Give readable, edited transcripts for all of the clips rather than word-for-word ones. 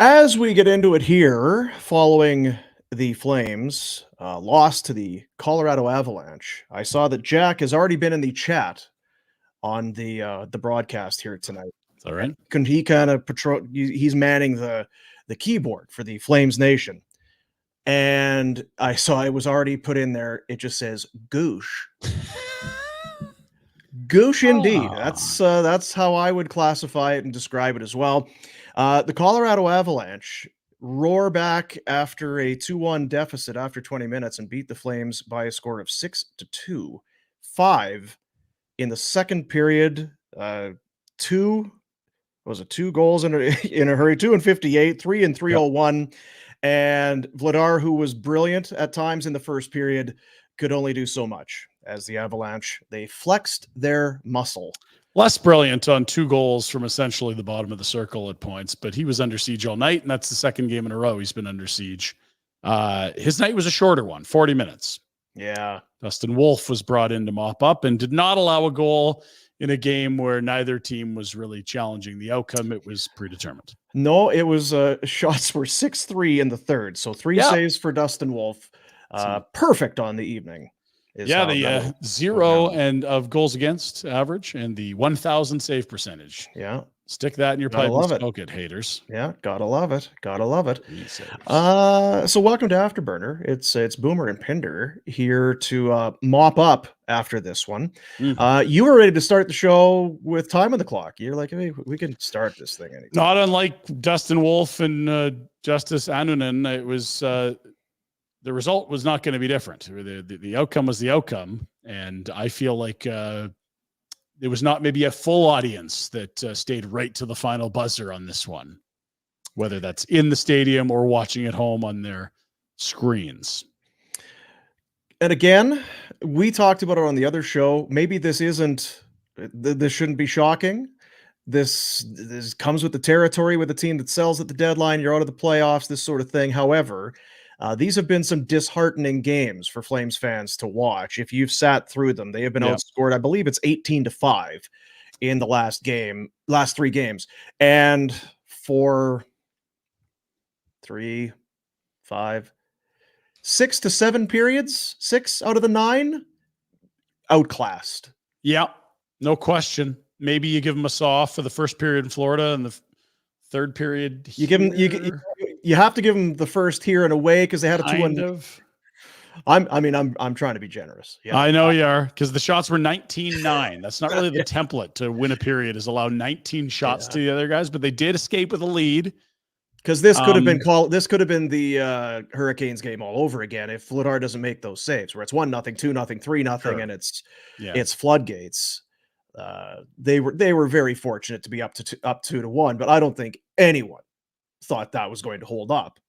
As we get into it here, following the Flames loss to the Colorado Avalanche, I saw that Jack has already been in the chat on the broadcast here tonight. All right. He kind of he's manning the keyboard for the Flames Nation. And I saw it was already put in there. It just says goosh. Goosh indeed. That's how I would classify it and describe it as well. The Colorado Avalanche roar back after a 2-1 deficit after 20 minutes and beat the Flames by a score of 6-2. 5 in the second period. Two goals in a hurry, 2 in 58, 3 in 301. And Vladar, who was brilliant at times in the first period, could only do so much as the Avalanche. They flexed their muscle. Less brilliant on 2 goals from essentially the bottom of the circle at points, but he was under siege all night, and that's the second game in a row he's been under siege. His night was a shorter one, 40 minutes. Yeah. Dustin Wolf was brought in to mop up and did not allow a goal in a game where neither team was really challenging the outcome. It was predetermined. No, it was shots were 6-3 in the third. So 3 saves for Dustin Wolf. Perfect on the evening. The 0 and of goals against average and the 1,000 save percentage. Yeah. Stick that in your pipe and smoke it, haters. Yeah, gotta love it. Gotta love it. So welcome to Afterburner. It's Boomer and Pinder here to mop up after this one. You were ready to start the show with time on the clock. You're like, hey, we can start this thing anytime. Not unlike Dustin Wolf and Justice Anunen, it was the result was not going to be different. The outcome was the outcome, and I feel like there was not maybe a full audience that stayed right to the final buzzer on this one, whether that's in the stadium or watching at home on their screens. And again, we talked about it on the other show. Maybe this shouldn't be shocking. This comes with the territory with a team that sells at the deadline. You're out of the playoffs, this sort of thing. However, these have been some disheartening games for Flames fans to watch. If you've sat through them, they have been outscored. I believe it's 18-5 in the last 3 games. And for 3, 5, 6 to 7 periods, 6 out of the 9, outclassed. Yeah, no question. Maybe you give them a saw for the first period in Florida and the third period. You have to give them the first here and away because they had a 2-1. I'm trying to be generous. Yeah. I know you are, because the shots were 19-9. That's not really the template to win a period, is allow 19 shots to the other guys, but they did escape with a lead. Because this could have been the Hurricanes game all over again if Vladar doesn't make those saves, where it's 1-0, 2-0, 3-0, and it's floodgates. They were very fortunate to be up 2-1, but I don't think anyone thought that was going to hold up.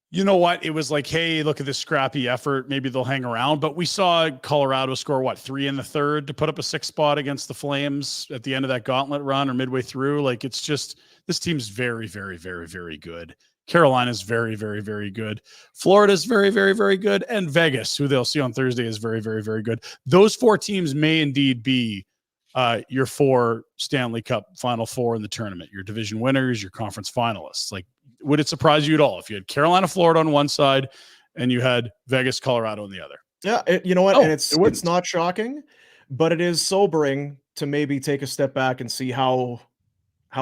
You know what? It was like, hey, look at this scrappy effort. Maybe they'll hang around. But we saw Colorado score, 3 in the third to put up a 6 spot against the Flames at the end of that gauntlet run or midway through. Like, it's just, this team's very, very, very, very good. Carolina's very, very, very good. Florida's very, very, very good. And Vegas, who they'll see on Thursday, is very, very, very good. Those 4 teams may indeed be your 4 Stanley Cup Final Four in the tournament, your division winners, your conference finalists. Like, would it surprise you at all if you had Carolina, Florida on one side and you had Vegas, Colorado on the other? Yeah, you know what? And it's not shocking, but it is sobering to maybe take a step back and see how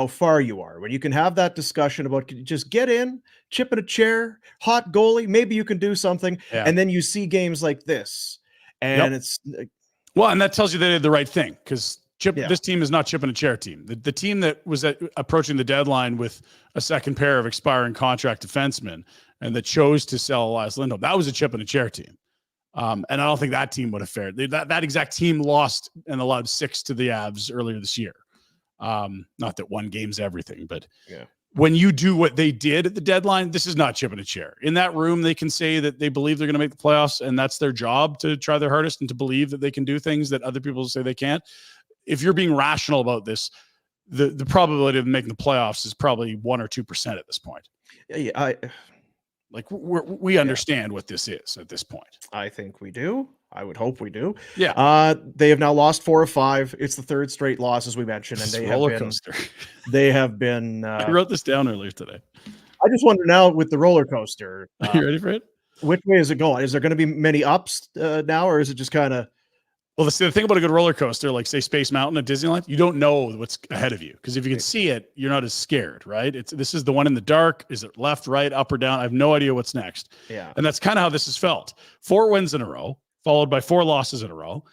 far you are. When you can have that discussion about just get in, chip in a chair, hot goalie, maybe you can do something. Yeah. And then you see games like this and it's and that tells you they did the right thing, because this team is not chip in a chair team. The team that was approaching the deadline with a second pair of expiring contract defensemen and that chose to sell Elias Lindholm, that was a chip in a chair team. And I don't think that team would have fared. That exact team lost and allowed 6 to the Avs earlier this year. Not that one game's everything, but when you do what they did at the deadline, this is not chip in a chair. In that room, they can say that they believe they're going to make the playoffs, and that's their job, to try their hardest and to believe that they can do things that other people say they can't. If you're being rational about this, the probability of making the playoffs is probably 1 or 2% at this point. Like we understand what this is at this point. I think we do. I would hope we do. Yeah. They have now lost 4 of 5. It's the third straight loss, as we mentioned, and they roller coaster. They have been. I wrote this down earlier today. I just wonder now with the roller coaster. You ready for it? Which way is it going? Is there going to be many ups now, or is it just kind of? Well, the thing about a good roller coaster, like say Space Mountain at Disneyland, you don't know what's ahead of you because if you can see it, you're not as scared, right? This is the one in the dark. Is it left, right, up, or down? I have no idea what's next. Yeah, and that's kind of how this has felt. 4 wins in a row, followed by 4 losses in a row,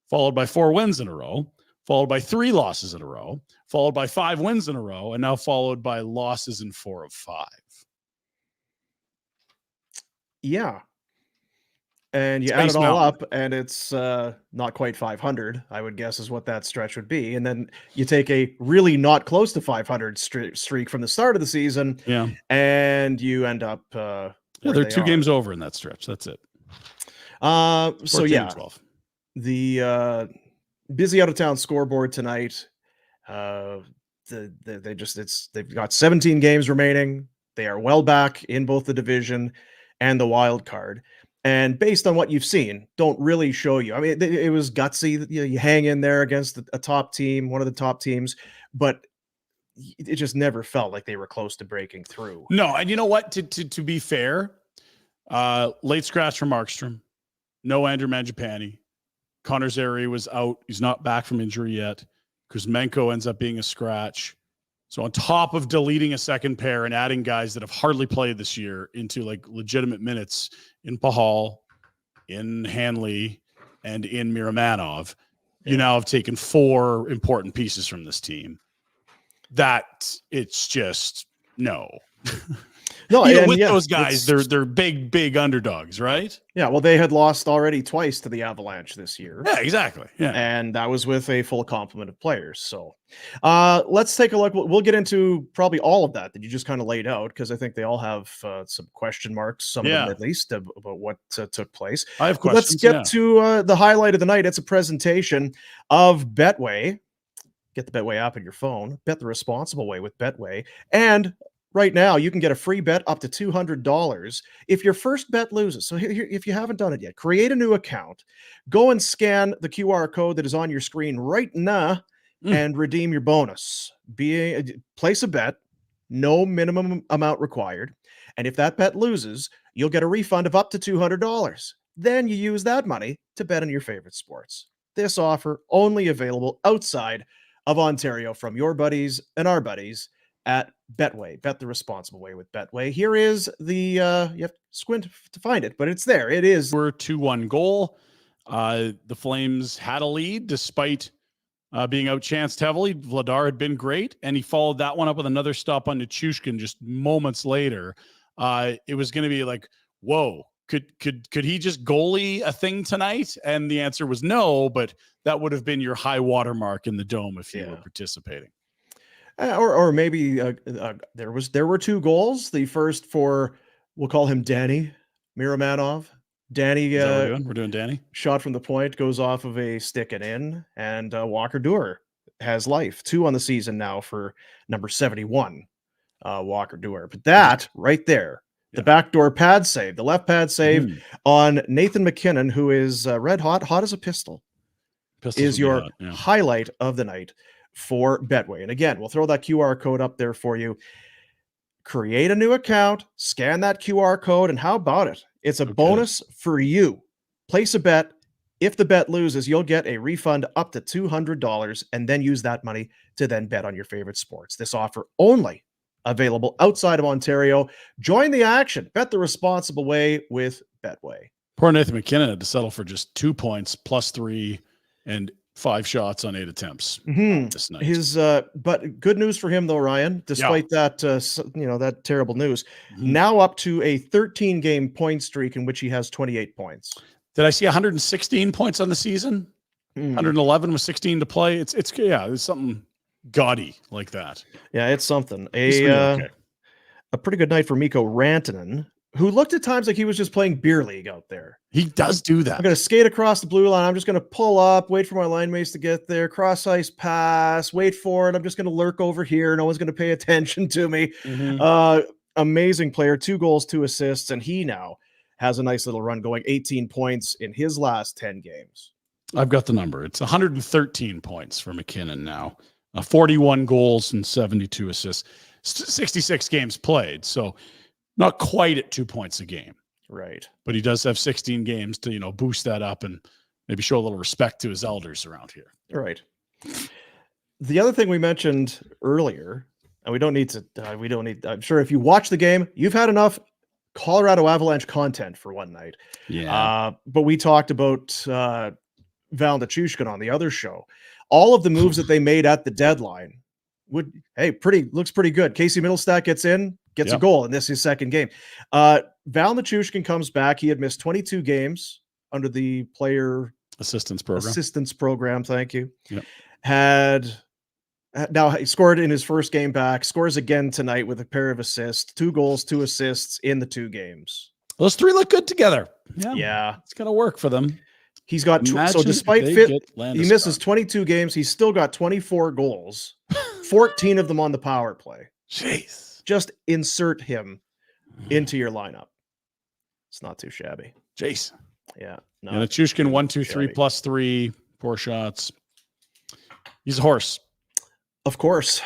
followed by 4 wins in a row, followed by 3 losses in a row, followed by 5 wins in a row, and now followed by losses in 4 of 5. Yeah. And you add it all up, and it's not quite 500, I would guess, is what that stretch would be. And then you take a really not close to 500 streak from the start of the season, and you end up. They're 2 games over in that stretch. That's it. So yeah, 12. The busy out of town scoreboard tonight. They've got 17 games remaining. They are well back in both the division and the wild card. And based on what you've seen, don't really show you. I mean, it was gutsy. You hang in there against a top team, one of the top teams, but it just never felt like they were close to breaking through. No, and you know what? To be fair, late scratch from Markstrom, no Andrew Mangiapane. Connor Zary was out. He's not back from injury yet. Kuzmenko ends up being a scratch. So on top of deleting a second pair and adding guys that have hardly played this year into like legitimate minutes in Pahal, in Hanley, and in Miramanov, you now have taken 4 important pieces from this team. That it's just no. No, with those guys, they're big underdogs, right? Yeah, well, they had lost already twice to the Avalanche this year. Yeah, exactly. Yeah, and that was with a full complement of players. So, let's take a look. We'll get into probably all of that you just kind of laid out because I think they all have some question marks, some of them at least, about what took place. I have questions. Let's get to the highlight of the night. It's a presentation of Betway. Get the Betway app on your phone. Bet the responsible way with Betway. And right now, you can get a free bet up to $200 if your first bet loses. So here, if you haven't done it yet, create a new account. Go and scan the QR code that is on your screen right now and redeem your bonus. Place a bet, no minimum amount required. And if that bet loses, you'll get a refund of up to $200. Then you use that money to bet on your favorite sports. This offer only available outside of Ontario from your buddies and our buddies at Betway. Bet the responsible way with Betway. Here is the you have to squint to find it, but it's there. It is. We're 2-1 goal. The Flames had a lead despite being outchanced heavily. Vladar had been great, and he followed that one up with another stop on Nichushkin just moments later. It was going to be like, whoa, could he just goalie a thing tonight? And the answer was no, but that would have been your high water mark in the Dome if you were participating. Or maybe there were 2 goals. The first for, we'll call him Danny Miramanov. Danny, we're doing Danny. Shot from the point, goes off of a stick and in, and Walker Duehr has life. 2 on the season now for number 71, Walker Duehr. But that right there, the backdoor pad save, the left pad save on Nathan McKinnon, who is red hot as a pistol, is your highlight of the night for Betway. And again, we'll throw that QR code up there for you. Create a new account, scan that QR code, and how about it? It's a bonus for you. Place a bet. If the bet loses, you'll get a refund up to $200 and then use that money to then bet on your favorite sports. This offer only available outside of Ontario. Join the action. Bet the responsible way with Betway. Poor Nathan McKinnon had to settle for just 2 points plus 3 and 5 shots on 8 attempts this night. But good news for him though, Ryan, despite that, that terrible news, now up to a 13-game point streak in which he has 28 points. Did I see 116 points on the season? 111 with 16 to play. It's something gaudy like that. Yeah, it's something. A pretty good night for Mikko Rantanen, who looked at times like he was just playing beer league out there. He does do that. I'm going to skate across the blue line. I'm just going to pull up, wait for my line mates to get there, cross ice pass, wait for it. I'm just going to lurk over here. No one's going to pay attention to me. amazing player, 2 goals, 2 assists, and he now has a nice little run going, 18 points in his last 10 games. I've got the number. It's 113 points for McKinnon now. 41 goals and 72 assists. 66 games played, so not quite at 2 points a game. Right. But he does have 16 games to, boost that up and maybe show a little respect to his elders around here. Right. The other thing we mentioned earlier, and we don't need, I'm sure if you watch the game, you've had enough Colorado Avalanche content for one night. Yeah. But we talked about Val Nichushkin on the other show. All of the moves that they made at the deadline looks pretty good. Casey Middlestat gets a goal, and this is his second game. Val Nichushkin comes back. He had missed 22 games under the player assistance program. Thank you. Yep. Now he scored in his first game back, scores again tonight with a pair of assists, 2 goals, 2 assists in the 2 games. Those 3 look good together. Yeah. It's going to work for them. He's got so despite he misses 22 games, he's still got 24 goals, 14 of them on the power play. Jeez. Just insert him into your lineup. It's not too shabby. Jeez. Yeah. No. And Nichushkin 1, 2, 3 plus 3, 4 shots. He's a horse. Of course.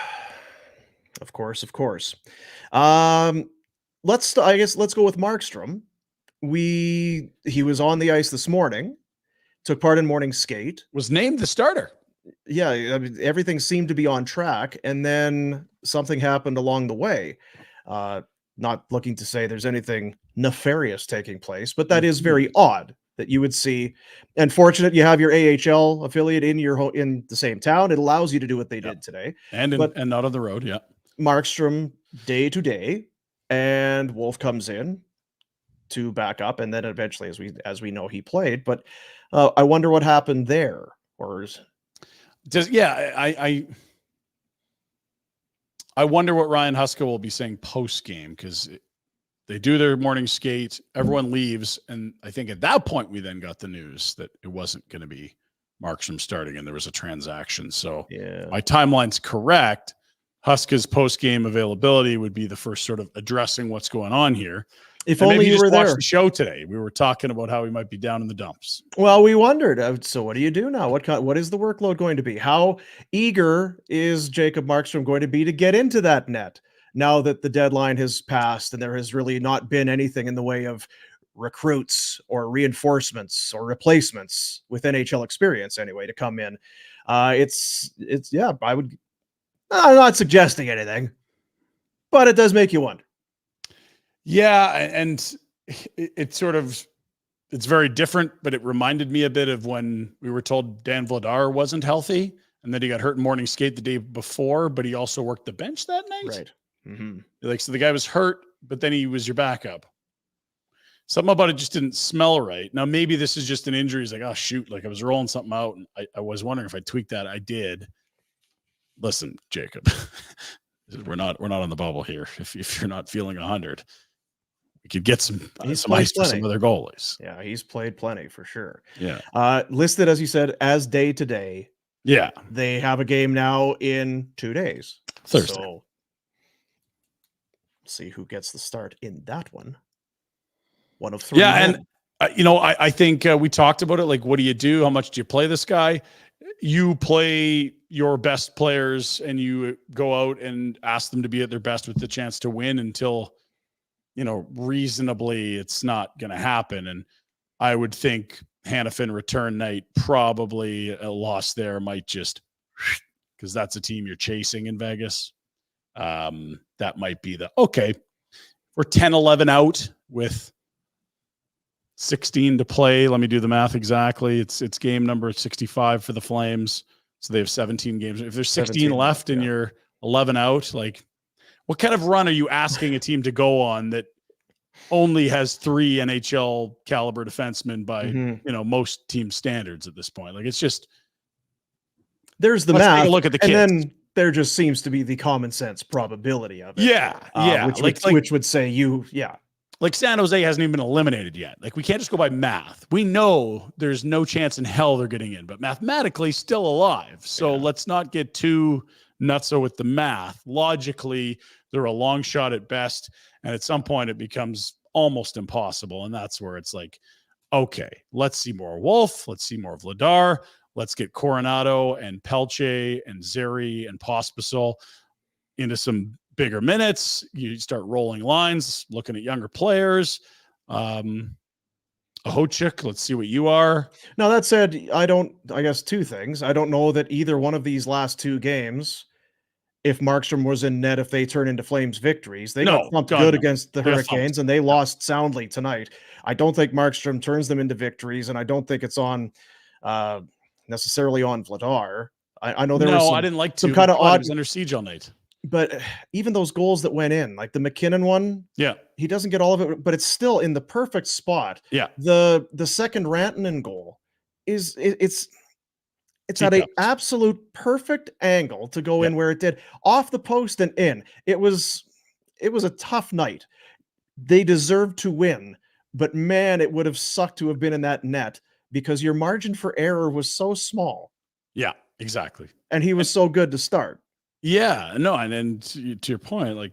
Let's go with Markstrom. He was on the ice this morning. Took part in morning skate. Was named the starter. Yeah, I mean, everything seemed to be on track, and then something happened along the way. Not looking to say there's anything nefarious taking place, but that is very odd that you would see. And fortunate you have your AHL affiliate in the same town. It allows you to do what they did today, and not on the road. Yeah, Markstrom day to day, and Wolf comes in to back up, and then eventually, as we know, he played. But I wonder what happened there. I wonder what Ryan Huska will be saying post game, because they do their morning skate, everyone leaves, and I think at that point we then got the news that it wasn't going to be Markstrom starting, and there was a transaction. So my timeline's correct. Huska's post game availability would be the first sort of addressing what's going on here. If only you were there. Watched the show today. We were talking about how he might be down in the dumps. Well, we wondered. So what do you do now? What is the workload going to be? How eager is Jacob Markstrom going to be to get into that net now that the deadline has passed and there has really not been anything in the way of recruits or reinforcements or replacements with NHL experience anyway to come in? I'm not suggesting anything, but it does make you wonder. Yeah, and it's very different, but it reminded me a bit of when we were told Dan Vladar wasn't healthy, and then he got hurt in morning skate the day before, but he also worked the bench that night. Right. Mm-hmm. So the guy was hurt, but then he was your backup. Something about it just didn't smell right. Now, maybe this is just an injury. He's like, oh, shoot, I was rolling something out, and I was wondering if I tweaked that. I did. Listen, Jacob, we're not on the bubble here. If you're not feeling 100. We could get some ice for some other goalies. Yeah, he's played plenty for sure. Yeah. Listed, as you said, as day to day. Yeah. They have a game now in 2 days. Thursday. So see who gets the start in that one. One of 3. Yeah, and I think we talked about it. Like, what do you do? How much do you play this guy? You play your best players, and you go out and ask them to be at their best with the chance to win until reasonably it's not going to happen. And I would think Hanifin return night, probably a loss there might just, because that's a team you're chasing in Vegas. That might be we're 10-11 out with 16 to play. Let me do the math exactly. It's game number 65 for the Flames. So they have 17 games. If there's 16 left and you're 11 out, what kind of run are you asking a team to go on that only has 3 NHL caliber defensemen by, most team standards at this point? It's just, there's the math. Take a look at the kids. And then there just seems to be the common sense probability of it. Yeah. Which would say San Jose hasn't even been eliminated yet. We can't just go by math. We know there's no chance in hell they're getting in, but mathematically still alive. So let's not get too nutso with the math. Logically, they're a long shot at best. And at some point it becomes almost impossible. And that's where it's like, okay, let's see more Wolf. Let's see more Vladar. Let's get Coronado and Pelche and Zeri and Pospisil into some bigger minutes. You start rolling lines, looking at younger players. Hochik, let's see what you are. Now, that said, I guess two things. I don't know that either one of these last two games, if Markstrom was in net, if they turn into Flames victories. They got thumped good against the Hurricanes, and they lost soundly tonight. I don't think Markstrom turns them into victories, and I don't think it's on necessarily on Vladar. I know there was I didn't like some kind of odd. He was under siege all night. But even those goals that went in, like the McKinnon one, he doesn't get all of it, but it's still in the perfect spot. Yeah. The second Rantanen goal it's at an absolute perfect angle to go in where it did, off the post and in. It was a tough night. They deserved to win, but man, it would have sucked to have been in that net because your margin for error was so small. Yeah, exactly. And he was so good to start. Yeah, no, and then to your point, like,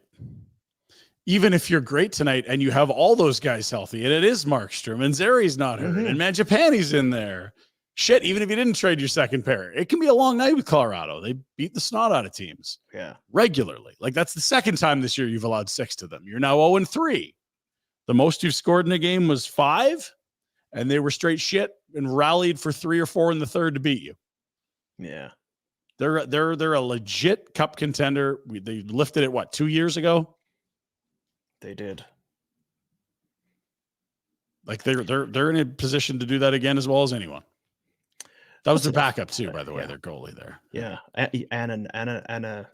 even if you're great tonight and you have all those guys healthy, and it is Markstrom and Zeri's not hurt, and Mangiapane's in there, shit, even if you didn't trade your second pair, it can be a long night with Colorado. They beat the snot out of teams regularly. Like, that's the second time this year you've allowed 6 to them. You're now 0-3. The most you've scored in a game was 5, and they were straight shit and rallied for 3 or 4 in the third to beat you. Yeah. They're a legit cup contender. They lifted it 2 years ago. They did. Like they're in a position to do that again as well as anyone. That was their backup too, by the way. Their goalie there. Yeah, Anna. Not gonna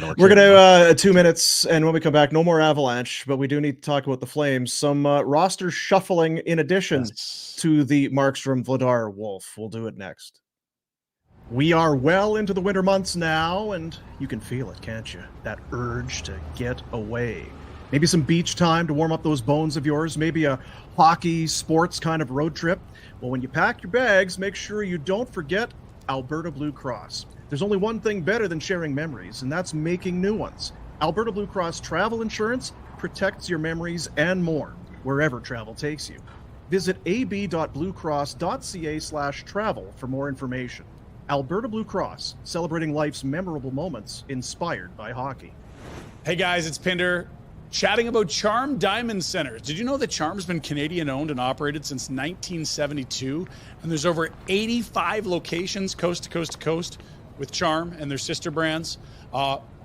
work. We're gonna 2 minutes, and when we come back, no more Avalanche, but we do need to talk about the Flames. Some roster shuffling in addition to the Markstrom, Vladar, Wolf. We'll do it next. We are well into the winter months now, and you can feel it, can't you? That urge to get away. Maybe some beach time to warm up those bones of yours. Maybe a hockey, sports kind of road trip. Well, when you pack your bags, make sure you don't forget Alberta Blue Cross. There's only one thing better than sharing memories, and that's making new ones. Alberta Blue Cross Travel Insurance protects your memories and more, wherever travel takes you. Visit ab.bluecross.ca/travel for more information. Alberta Blue Cross, celebrating life's memorable moments inspired by hockey. Hey guys, it's Pinder. Chatting about Charm Diamond Centers. Did you know that Charm's been Canadian owned and operated since 1972? And there's over 85 locations coast to coast to coast with Charm and their sister brands.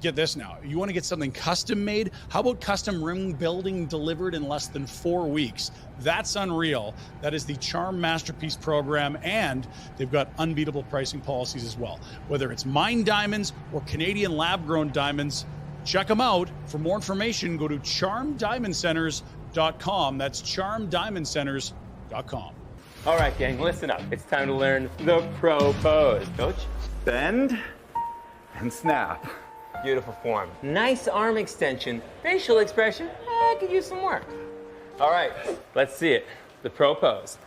Get this now. You want to get something custom made? How about custom ring building delivered in less than 4 weeks? That's unreal. That is the Charm Masterpiece program, and they've got unbeatable pricing policies as well. Whether it's mined diamonds or Canadian lab-grown diamonds, check them out. For more information, go to charmdiamondcenters.com. That's charmdiamondcenters.com. All right, gang, listen up. It's time to learn the pro pose. Coach? Bend and snap. Beautiful form. Nice arm extension. Facial expression. I could use some work. All right, let's see it. The pro pose.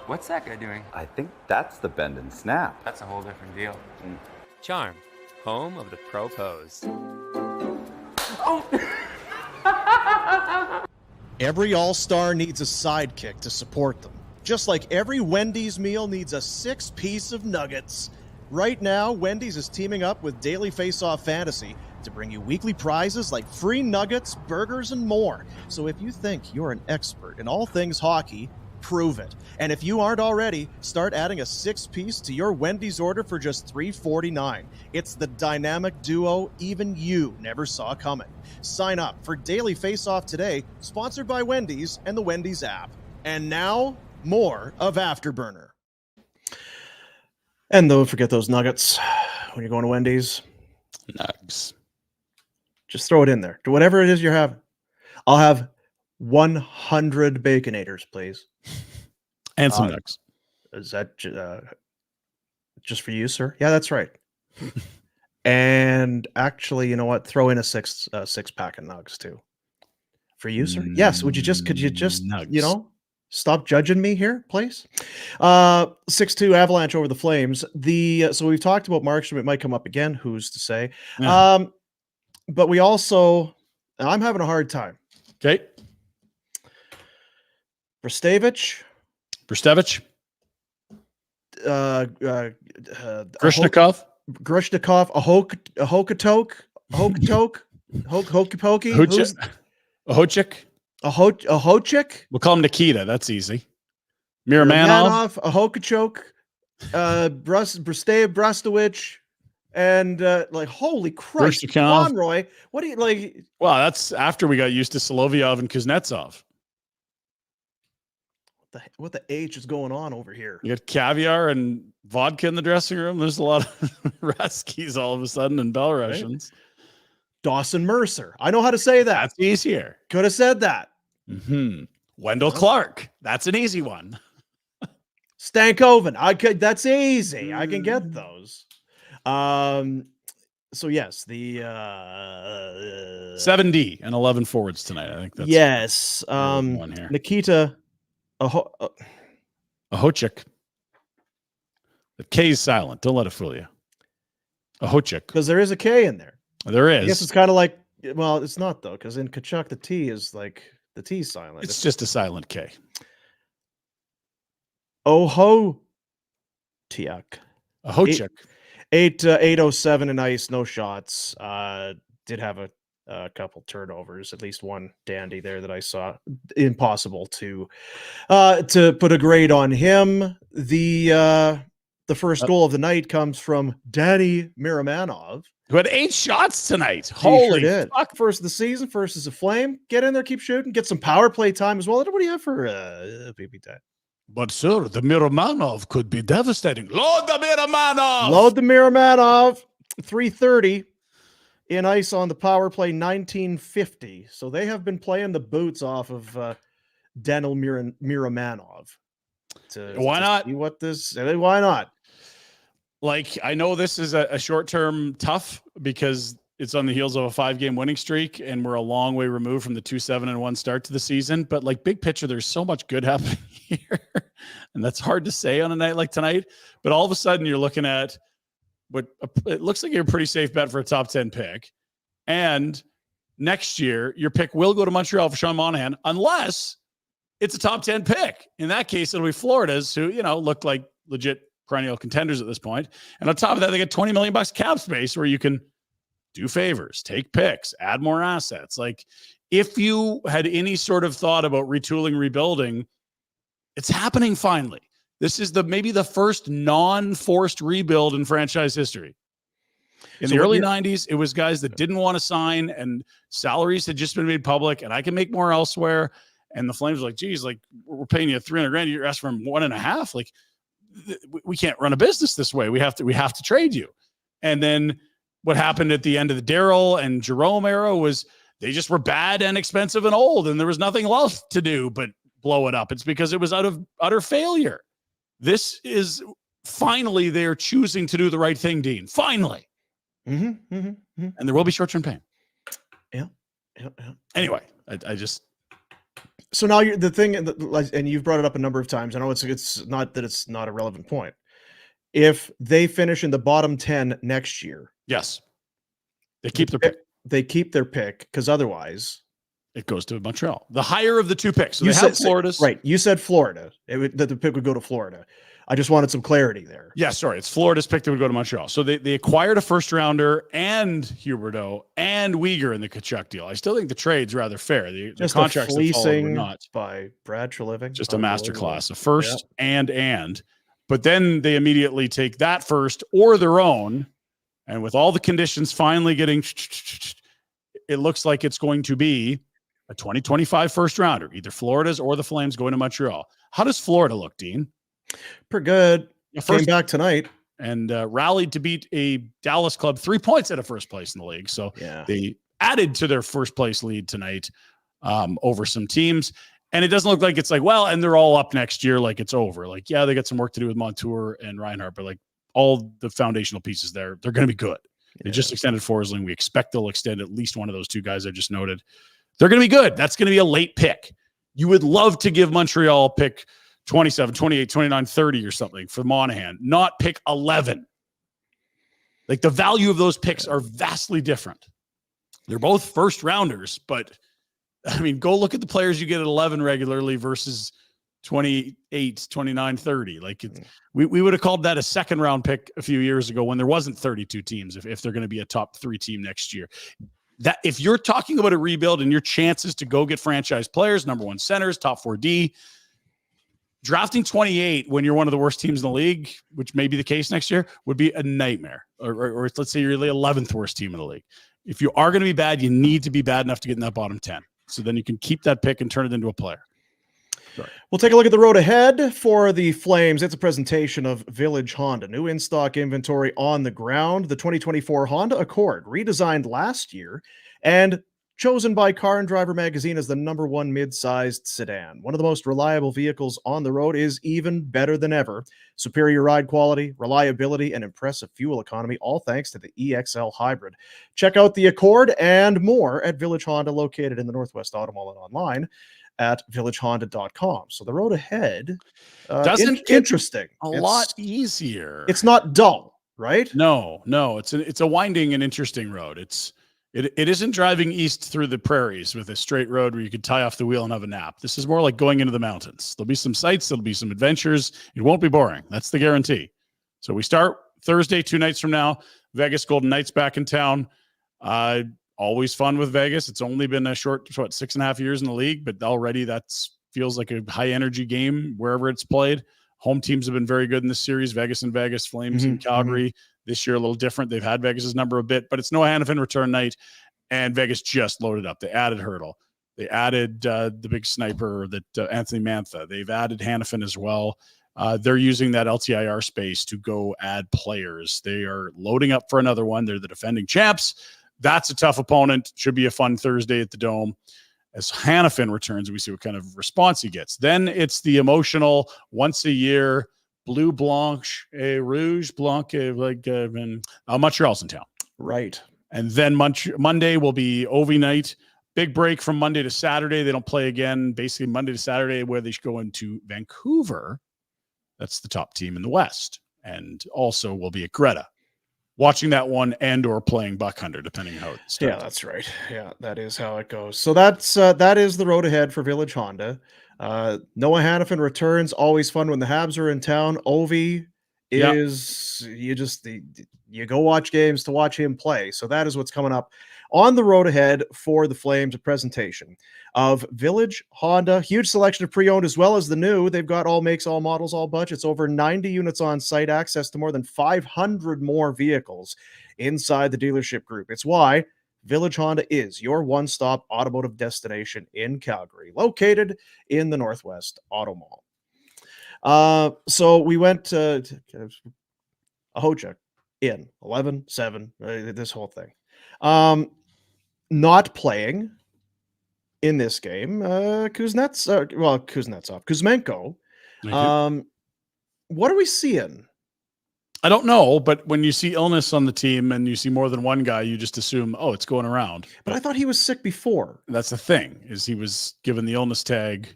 What's that guy doing? I think that's the bend and snap. That's a whole different deal. Charm, home of the pro pose. Oh! Every all-star needs a sidekick to support them. Just like every Wendy's meal needs a 6-piece of nuggets. Right now, Wendy's is teaming up with Daily Face-Off Fantasy to bring you weekly prizes like free nuggets, burgers, and more. So if you think you're an expert in all things hockey, prove it. And if you aren't already, start adding a 6-piece to your Wendy's order for just $3.49. It's the dynamic duo even you never saw coming. Sign up for Daily Face-Off today, sponsored by Wendy's and the Wendy's app. And now, more of Afterburner. And don't forget those nuggets when you're going to Wendy's. Nugs. Just throw it in there. To whatever it is you're having. I'll have 100 Baconators, please. And some nugs. Is that just for you, sir? Yeah, that's right. And actually, you know what? Throw in a six pack of nugs too. For you, sir? Yes. Could you just, nugs. you know? Stop judging me here, please. 6-2 Avalanche over the Flames. So we've talked about Markstrom. It might come up again. Who's to say? Yeah. But we also, I'm having a hard time. Okay. Brstevich. Grishnikov. Ahokatok. Hokipoki. Ahochik. We'll call him Nikita. That's easy. Miramanov. Ahokachok. Brastowich. And holy Christ, Conroy. What do you like? Well, that's after we got used to Solovyov and Kuznetsov. What the H is going on over here? You got caviar and vodka in the dressing room. There's a lot of Raskis all of a sudden and Belarusians. Right? Dawson Mercer. I know how to say that. That's easier. Could have said that. Mm-hmm. Wendell Clark. That's an easy one. Stankoven. That's easy. I can get those. So yes, the 7D and 11 forwards tonight. I think that's yes. one here. Nikita Ahochik. The K is silent. Don't let it fool you. Ahochik. Because there is a K in there. There is. I guess it's kind of like, well, it's not though, because in Kachuk the T is like the T silent. It's just a silent K. Ahochik. Ahochik. 807 in ice, no shots. Did have a couple turnovers, at least one dandy there that I saw. Impossible to put a grade on him. The first goal of the night comes from Danny Miramanov, who had 8 shots tonight. Holy fuck. First of the season, first as a Flame. Get in there, keep shooting, get some power play time as well. What do you have for PP time? But sir, the Miramanov could be devastating. Load the Miramanov! Load the Miramanov. 330 in ice on the power play, 1950. So they have been playing the boots off of Daniel Miramanov. Why not? Why not? Like, I know this is a short-term tough because it's on the heels of a 5-game winning streak, and we're a long way removed from the 2-7-1 start to the season. But like big picture, there's so much good happening here, and that's hard to say on a night like tonight. But all of a sudden, you're looking at what it looks like you're a pretty safe bet for a top 10 pick, and next year your pick will go to Montreal for Sean Monahan, unless it's a top 10 pick. In that case, it'll be Florida's, who look like legit perennial contenders at this point. And on top of that, they get $20 million cap space where you can do favors, take picks, add more assets. Like, if you had any sort of thought about retooling, rebuilding, it's happening finally. This is maybe the first non-forced rebuild in franchise history. In the early 90s, it was guys that didn't want to sign and salaries had just been made public and I can make more elsewhere. And the Flames were like, geez, like, we're paying you $300,000. You're asking for $1.5. Like, we can't run a business this way. We have to trade you. And then what happened at the end of the Darryl and Jerome era was they just were bad and expensive and old, and there was nothing else to do but blow it up. It's because it was out of utter failure. This is finally they're choosing to do the right thing, Dean. Finally. And there will be short-term pain. Yeah. Anyway, I just. So now the thing, and you've brought it up a number of times. I know it's not that it's not a relevant point. If they finish in the bottom 10 next year, yes, they keep their pick. They keep their pick because otherwise it goes to Montreal. The higher of the two picks. So you have Florida's. Right. You said Florida. That the pick would go to Florida. I just wanted some clarity there. Yeah, sorry. It's Florida's pick that would go to Montreal. So they acquired a first rounder and Huberdeau and Uyghur in the Kachuk deal. I still think the trade's rather fair. The contracts that followed were not. By Brad Treliving. Just a masterclass. A first and. But then they immediately take that first or their own. And with all the conditions finally getting, it looks like it's going to be a 2025 first rounder, either Florida's or the Flames going to Montreal. How does Florida look, Dean? Pretty good. Came back tonight. And rallied to beat a Dallas club 3 points out of first place in the league. So they added to their first place lead tonight over some teams. And it doesn't look like it's like, well, and they're all up next year, like it's over. Like, yeah, they got some work to do with Montour and Reinhart, but like all the foundational pieces there, they're going to be good. They just extended Forsling. We expect they'll extend at least one of those two guys I just noted. They're going to be good. That's going to be a late pick. You would love to give Montreal pick 27, 28, 29, 30 or something for Monahan, not pick 11. Like the value of those picks are vastly different. They're both first rounders, but I mean, go look at the players you get at 11 regularly versus 28, 29, 30. Like we would have called that a second round pick a few years ago when there wasn't 32 teams. If they're going to be a top 3 team next year, that if you're talking about a rebuild and your chances to go get franchise players, number 1 centers, top 4D, drafting 28 when you're one of the worst teams in the league, which may be the case next year, would be a nightmare. Or let's say you're the 11th worst team in the league. If you are going to be bad, you need to be bad enough to get in that bottom 10. So then you can keep that pick and turn it into a player. Sorry. We'll take a look at the road ahead for the Flames. It's a presentation of Village Honda. New in-stock inventory on the ground. The 2024 Honda Accord, redesigned last year and chosen by Car and Driver magazine as the #1 mid-sized sedan. One of the most reliable vehicles on the road, is even better than ever. Superior ride quality, reliability, and impressive fuel economy, all thanks to the EXL Hybrid. Check out the Accord and more at Village Honda, located in the Northwest Auto Mall and online at villagehonda.com. So the road ahead, doesn't get interesting. A lot easier. It's not dull, right? No, it's a winding and interesting road. It isn't driving east through the prairies with a straight road where you could tie off the wheel and have a nap. This is more like going into the mountains. There'll be some sights, there'll be some adventures. It won't be boring. That's the guarantee. So we start Thursday, 2 nights from now. Vegas Golden Knights back in town. Always fun with Vegas. It's only been a short, 6.5 years in the league, but already feels like a high energy game wherever it's played. Home teams have been very good in this series. Vegas and Vegas, Flames and Calgary. This year a little different. They've had Vegas's number a bit, but it's Noah Hanifin return night, and Vegas just loaded up. They added Hurdle. They added the big sniper that Anthony Mantha. They've added Hanifin as well. They're using that LTIR space to go add players. They are loading up for another one. They're the defending champs. That's a tough opponent. Should be a fun Thursday at the Dome. As Hanifin returns, we see what kind of response he gets. Then it's the emotional once a year Bleu Blanche, Rouge Blanc, Montreal's in town. Right. And then Monday will be Ovi night. Big break from Monday to Saturday. They don't play again. Basically Monday to Saturday, where they go into Vancouver. That's the top team in the West. And also will be at Greta. Watching that one and or playing Buck Hunter, depending on how it starts. Yeah, that's right. Yeah, that is how it goes. So that is the road ahead for Village Honda. Noah Hanifin returns. Always fun when the Habs are in town. Ovi is you go watch games to watch him play. So that is what's coming up on the road ahead for the Flames. A presentation of Village Honda. Huge selection of pre-owned as well as the new. They've got all makes, all models, all budgets. Over 90 units on site. Access to more than 500 more vehicles inside the dealership group. It's why Village Honda is your one-stop automotive destination in Calgary, located in the Northwest Auto Mall. So we went to Ahochuk in 11-7, this whole thing. Not playing in this game, Kuzmenko. What are we seeing? I don't know, but when you see illness on the team and you see more than one guy, you just assume, oh, it's going around. But I thought he was sick before. That's the thing, is he was given the illness tag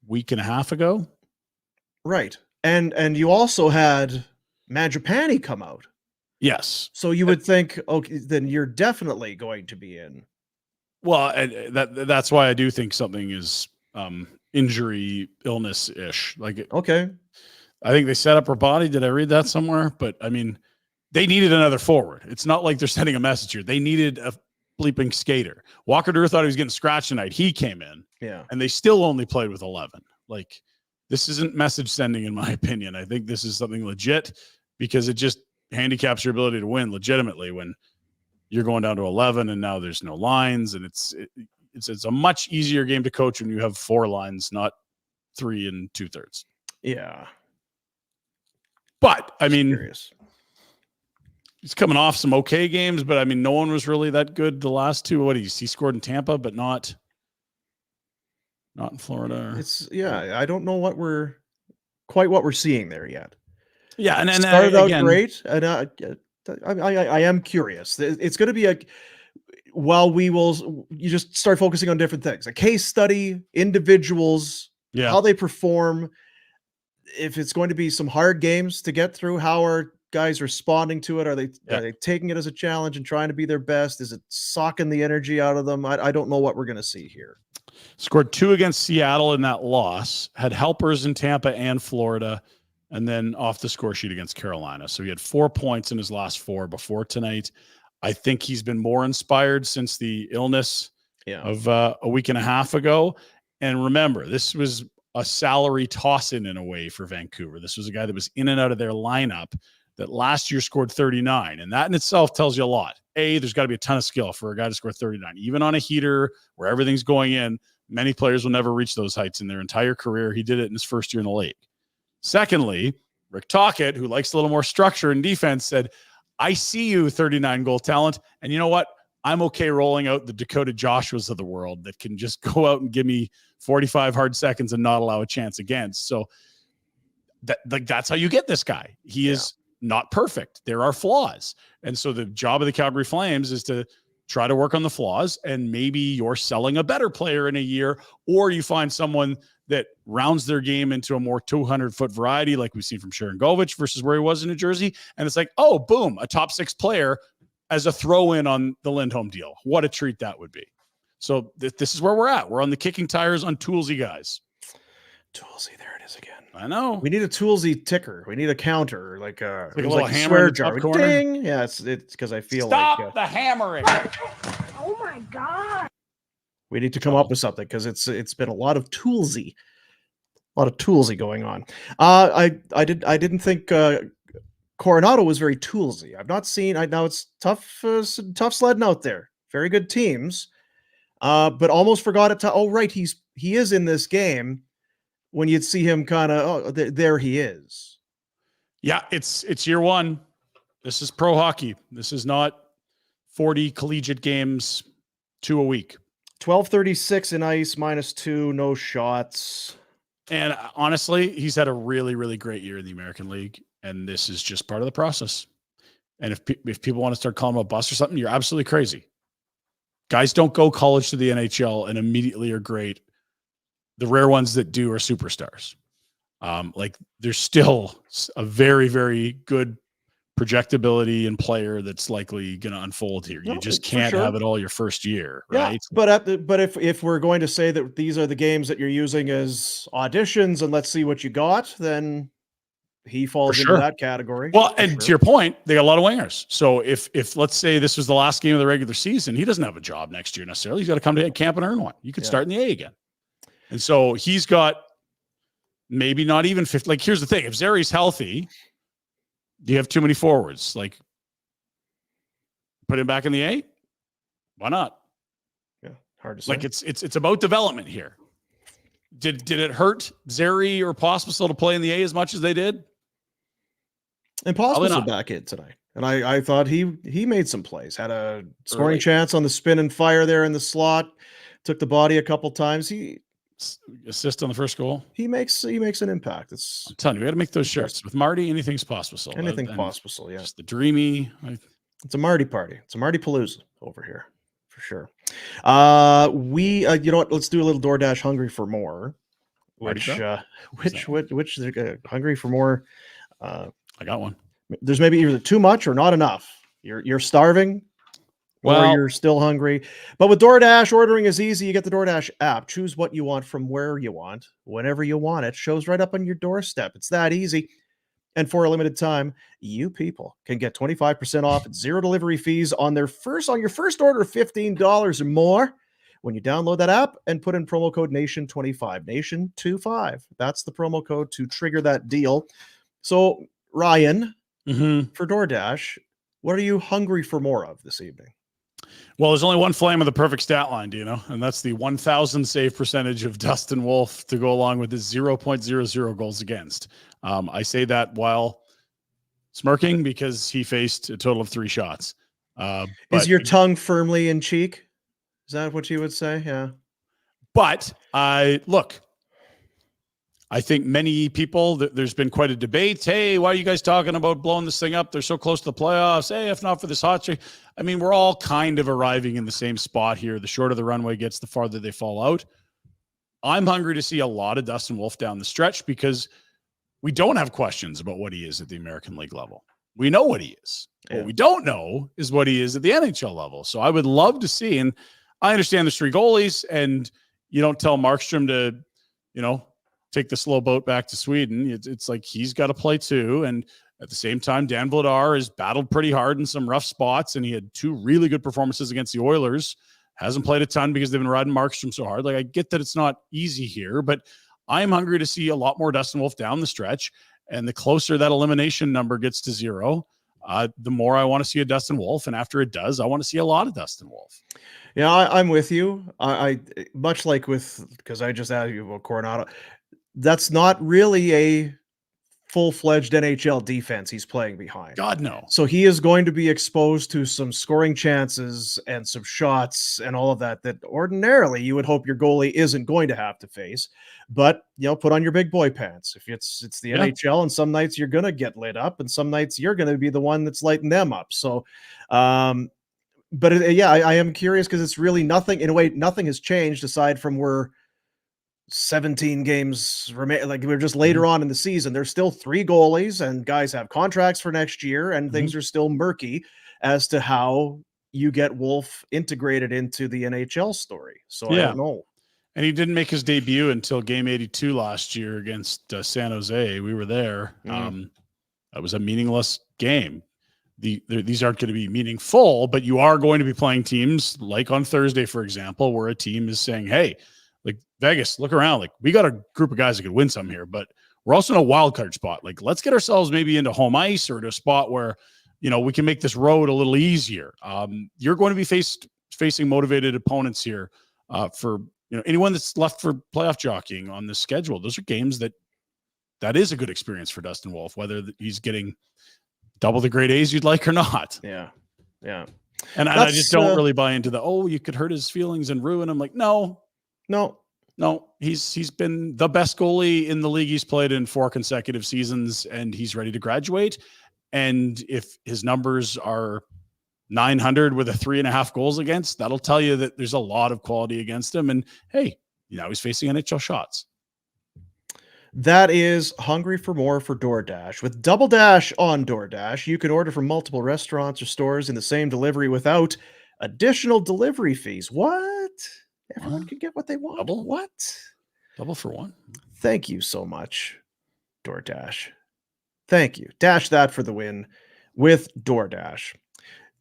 week and a half ago. Right. And you also had Mangiapane come out. Yes. So you would think, okay, then you're definitely going to be in. Well, that's why I do think something is injury, illness-ish. Like, okay. I think they set up her body. Did I read that somewhere? But I mean, they needed another forward. It's not like they're sending a message here. They needed a bleeping skater. Walker Duehr thought he was getting scratched tonight. He came in. Yeah. And they still only played with 11. Like, this isn't message sending, in my opinion. I think this is something legit because it just handicaps your ability to win legitimately when you're going down to 11 and now there's no lines, and it's a much easier game to coach when you have 4 lines, not 3 2/3. Yeah. But I mean, he's coming off some okay games, but I mean, no one was really that good the last 2. What he scored in Tampa, but not in Florida. I don't know what we're seeing there yet. Yeah, and started out great, and I am curious. It's going to be well, you just start focusing on different things, a case study, individuals, how they perform. If it's going to be some hard games to get through, how are guys responding to it? Are they taking it as a challenge and trying to be their best? Is it sucking the energy out of them? I don't know what we're going to see here. Scored 2 against Seattle in that loss, had helpers in Tampa and Florida, and then off the score sheet against Carolina. So he had 4 points in his last 4 before tonight. I think he's been more inspired since the illness of a week and a half ago. And remember, this was a salary toss-in a way for Vancouver. This was a guy that was in and out of their lineup that last year scored 39. And that in itself tells you a lot. There's got to be a ton of skill for a guy to score 39. Even on a heater where everything's going in, many players will never reach those heights in their entire career. He did it in his first year in the league. Secondly, Rick Tocchet, who likes a little more structure in defense, said, I see you, 39 goal talent. And you know what? I'm okay rolling out the Dakota Joshuas of the world that can just go out and give me 45 hard seconds and not allow a chance against. So that's how you get this guy. He is not perfect. There are flaws. And so the job of the Calgary Flames is to try to work on the flaws, and maybe you're selling a better player in a year, or you find someone that rounds their game into a more 200-foot variety like we've seen from Sharon Govich versus where he was in New Jersey. And it's like, oh, boom, a top 6 player as a throw-in on the Lindholm deal. What a treat that would be. So this is where we're at. We're on the kicking tires on Toolsy guys. Toolsy, there it is again. I know. We need a Toolsy ticker. We need a counter, like a little hammer in the top corner. Ding. Yeah, it's because I feel Stop the hammering. Oh my God. We need to come up with something because it's been a lot of Toolsy going on. I didn't think Coronado was very Toolsy. I've not seen. I know it's tough sledding out there. Very good teams, but almost forgot it. Oh, right, he is in this game. When you'd see him kind of, there he is. Yeah, it's year one. This is pro hockey. This is not 40 collegiate games, 2 a week. 12:36 in ice, -2, no shots. And honestly, he's had a really, really great year in the American League, and this is just part of the process. And if people want to start calling him a bust or something, you're absolutely crazy. Guys don't go college to the NHL and immediately are great. The rare ones that do are superstars. Like there's still a very, very good projectability and player that's likely going to unfold here. You just can't have it all your first year, right? Yeah, but if we're going to say that these are the games that you're using as auditions and let's see what you got, then he falls into that category. Well, and to your point, they got a lot of wingers. So if let's say this was the last game of the regular season, he doesn't have a job next year necessarily. He's got to come to camp and earn one. You could start in the A again. And so he's got maybe not even 50. Like, here's the thing. If Zeri's healthy, do you have too many forwards? Like, put him back in the A? Why not? Yeah, hard to say. Like, it's about development here. Did it hurt Zeri or Pospisil to play in the A as much as they did? And Pospisil back in tonight. And I thought he made some plays. Had a scoring chance on the spin and fire there in the slot. Took the body a couple times. He assist on the first goal. He makes an impact. I'm telling you, we got to make those shirts with Marty. Anything's possible. Anything possible. Yeah, just the dreamy. It's a Marty party. It's a Marty Palooza over here for sure. We you know what? Let's do a little DoorDash hungry for more. Which hungry for more? I got one. There's maybe either too much or not enough. You're starving. Or you're still hungry. But with DoorDash, ordering is easy. You get the DoorDash app. Choose what you want from where you want, whenever you want. It shows right up on your doorstep. It's that easy. And for a limited time, you people can get 25% off and 0 delivery fees on your first order of $15 or more when you download that app and put in promo code NATION25. NATION25. That's the promo code to trigger that deal. So, Ryan, for DoorDash, what are you hungry for more of this evening? Well, there's only one flame of the perfect stat line, do you know? And that's the 1,000 save percentage of Dustin Wolf to go along with his 0.00 goals against. I say that while smirking because he faced a total of 3 shots. Is your tongue firmly in cheek? Is that what you would say? Yeah. But look, I think many people, there's been quite a debate. Hey, why are you guys talking about blowing this thing up? They're so close to the playoffs. Hey, if not for this hot streak. I mean, we're all kind of arriving in the same spot here. The shorter the runway gets, the farther they fall out. I'm hungry to see a lot of Dustin Wolf down the stretch because we don't have questions about what he is at the American League level. We know what he is. Yeah. What we don't know is what he is at the NHL level. So I would love to see, and I understand there's 3 goalies, and you don't tell Markstrom to, take the slow boat back to Sweden. It's like he's got to play too. And at the same time, Dan Vladar has battled pretty hard in some rough spots, and he had 2 really good performances against the Oilers. Hasn't played a ton because they've been riding Markstrom so hard. Like, I get that it's not easy here, but I'm hungry to see a lot more Dustin Wolf down the stretch. And the closer that elimination number gets to 0, the more I want to see a Dustin Wolf. And after it does, I want to see a lot of Dustin Wolf. Yeah, I'm with you. I much like because I just asked you about Coronado. That's not really a full-fledged NHL defense he's playing behind. God, no. So he is going to be exposed to some scoring chances and some shots and all of that ordinarily you would hope your goalie isn't going to have to face. But, put on your big boy pants. If it's the NHL, and some nights you're going to get lit up, and some nights you're going to be the one that's lighting them up. So, I am curious because it's really nothing. In a way, nothing has changed aside from we're 17 games remain. Like, we're just later on in the season. There's still 3 goalies, and guys have contracts for next year, and things are still murky as to how you get Wolf integrated into the NHL story. So I don't know. And he didn't make his debut until game 82 last year against San Jose. We were there. That was a meaningless game. These aren't going to be meaningful, but you are going to be playing teams like on Thursday, for example, where a team is saying, hey, like, Vegas, look around. Like, we got a group of guys that could win some here, but we're also in a wild card spot. Like, let's get ourselves maybe into home ice or to a spot where, we can make this road a little easier. You're going to be facing motivated opponents here for, anyone that's left for playoff jockeying on this schedule. Those are games that is a good experience for Dustin Wolf, whether he's getting double the grade A's you'd like or not. Yeah. Yeah. And I just don't really buy into you could hurt his feelings and ruin him. Like, no, he's been the best goalie in the league. He's played in 4 consecutive seasons, and he's ready to graduate. And if his numbers are 900 with a 3.5 goals against, that'll tell you that there's a lot of quality against him. And hey, now he's facing NHL shots. That is Hungry for More for DoorDash. With Double Dash on DoorDash, you can order from multiple restaurants or stores in the same delivery without additional delivery fees. What? Everyone can get what they want. Double? What? Double for one. Thank you so much, DoorDash. Thank you. Dash that for the win with DoorDash.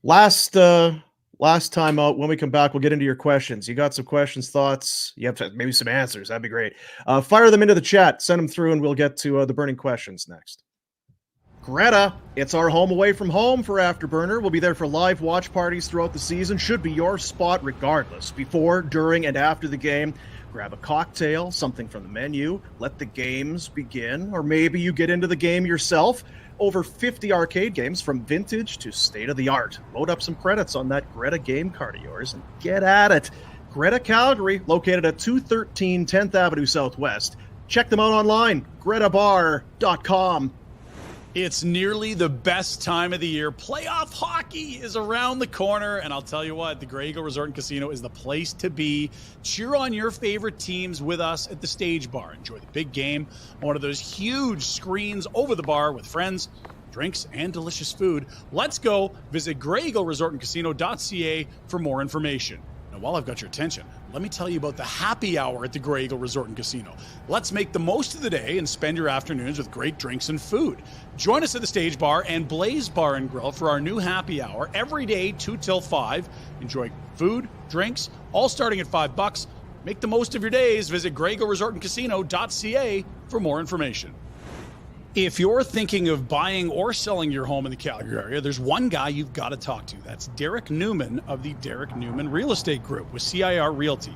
Last time out, when we come back, we'll get into your questions. You got some questions, thoughts? You have maybe some answers. That'd be great. Fire them into the chat. Send them through, and we'll get to the burning questions next. Greta, it's our home away from home for Afterburner. We'll be there for live watch parties throughout the season. Should be your spot regardless. Before, during, and after the game, grab a cocktail, something from the menu, let the games begin, or maybe you get into the game yourself. Over 50 arcade games from vintage to state-of-the-art. Load up some credits on that Greta game card of yours and get at it. Greta Calgary, located at 213 10th Avenue Southwest. Check them out online, gretabar.com. It's nearly the best time of the year. Playoff hockey is around the corner, and I'll tell you what, the Grey Eagle Resort and Casino is the place to be. Cheer on your favorite teams with us at the Stage Bar. Enjoy the big game on one of those huge screens over the bar with friends, drinks, and delicious food. Let's go. Visit GreyEagleResortandCasino.ca for more information. Now, while I've got your attention, let me tell you about the happy hour at the Grey Eagle Resort and Casino. Let's make the most of the day and spend your afternoons with great drinks and food. Join us at the Stage Bar and Blaze Bar and Grill for our new happy hour every day, 2 till 5. Enjoy food, drinks, all starting at $5. Make the most of your days. Visit GreyEagleResortandCasino.ca for more information. If you're thinking of buying or selling your home in the Calgary area, there's one guy you've got to talk to. That's Derek Newman of the Derek Newman Real Estate Group with CIR Realty.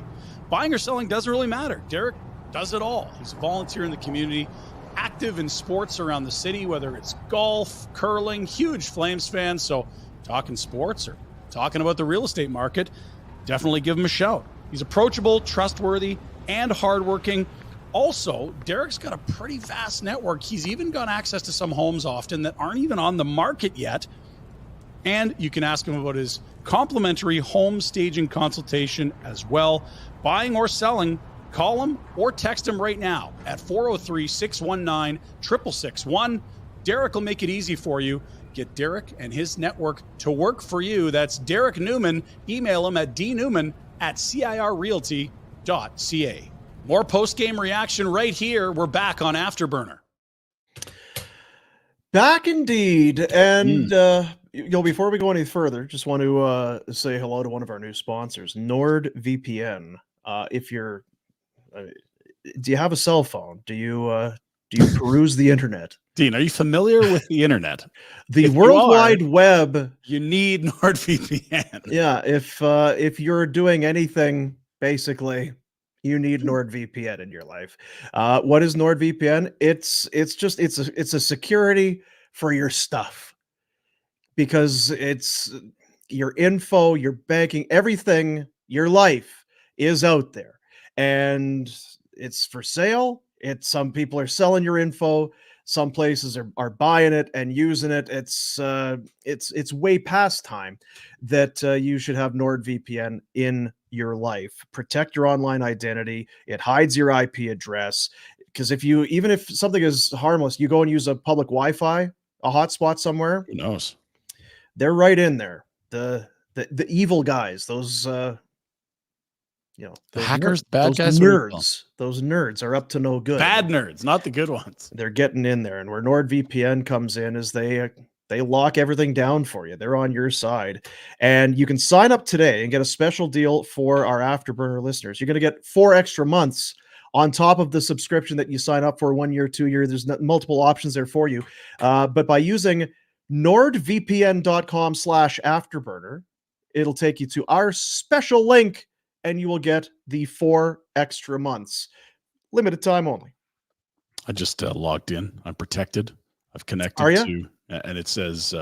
Buying or selling doesn't really matter. Derek does it all. He's a volunteer in the community, active in sports around the city, whether it's golf, curling, huge Flames fan. So talking sports or talking about the real estate market, definitely give him a shout. He's approachable, trustworthy, and hardworking. Also, Derek's got a pretty vast network. He's even got access to some homes often that aren't even on the market yet. And you can ask him about his complimentary home staging consultation as well. Buying or selling, call him or text him right now at 403-619-6661. Derek will make it easy for you. Get Derek and his network to work for you. That's Derek Newman. Email him at dnewman@cirrealty.ca. More post-game reaction right here. We're back on Afterburner. Back indeed. And before we go any further, just want to say hello to one of our new sponsors, NordVPN. If you're, do you have a cell phone? Do you peruse the internet? Dean, are you familiar with the internet? The World Wide Web. You need NordVPN. Yeah, if you're doing anything, basically, you need NordVPN in your life. What is NordVPN? It's a security for your stuff, because it's your info, your banking, everything, your life is out there, and it's for sale. Some people are selling your info. Some places are buying it and using it. It's way past time that you should have NordVPN in your life. Protect your online identity. It hides your IP address, because even if something is harmless, you go and use a public Wi-Fi, a hotspot somewhere. Who knows? They're right in there. The evil guys, those the hackers, bad guys, those nerds are up to no good. Bad nerds, not the good ones. They're getting in there, and where NordVPN comes in is they lock everything down for you. They're on your side, and you can sign up today and get a special deal for our Afterburner listeners. You're going to get 4 extra months on top of the subscription that you sign up for, 1 year, 2 year. There's multiple options there for you, but by using nordvpn.com/afterburner, it'll take you to our special link, and you will get the 4 extra months. Limited time only. I just logged in. I'm protected. I've connected to, and it says,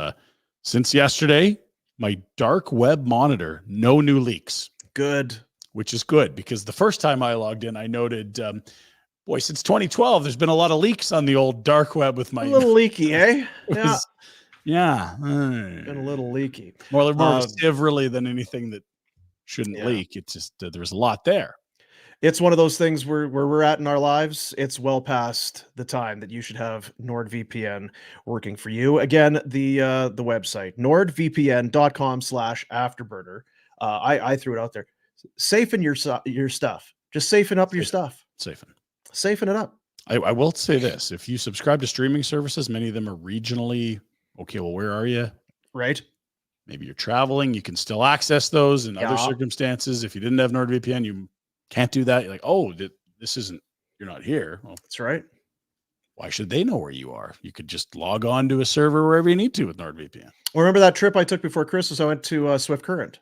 since yesterday, my dark web monitor, no new leaks. Good. Which is good, because the first time I logged in, I noted, since 2012, there's been a lot of leaks on the old dark web with my... A little leaky, eh? Yeah. Been a little leaky. More of a sieve, really, than anything that shouldn't leak. It's just there's a lot there. It's one of those things where we're at in our lives. It's well past the time that you should have NordVPN working for you. Again, the website, nordvpn.com/afterburner. I threw it out there. Safening your stuff. Just safing up your stuff. Safing it up. I will say this. If you subscribe to streaming services, many of them are regionally. Okay, well, where are you? Right. Maybe you're traveling. You can still access those in other circumstances. If you didn't have NordVPN, you can't do that. You're like, you're not here. Well, that's right. Why should they know where you are? You could just log on to a server wherever you need to with NordVPN. Remember that trip I took before Christmas? I went to Swift Current.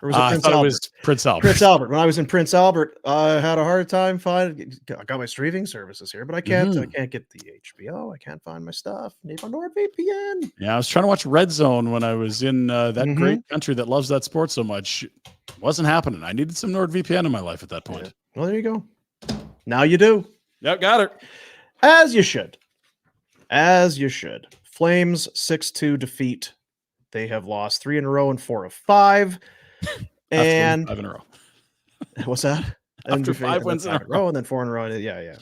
Or was it Prince Albert? It was Prince Albert. Prince Albert. When I was in Prince Albert, I had a hard time finding. I got my streaming services here, but I can't. I can't get the HBO. I can't find my stuff. I need my NordVPN. Yeah, I was trying to watch Red Zone when I was in that great country that loves that sport so much. It wasn't happening. I needed some NordVPN in my life at that point. Yeah. Well, there you go. Now you do. Yep, got it. As you should. As you should. Flames 6-2 defeat. They have lost 3 in a row and 4 of 5. And 5 in a row. What's that? After 5 wins in a row and then 4 in a row. Yeah.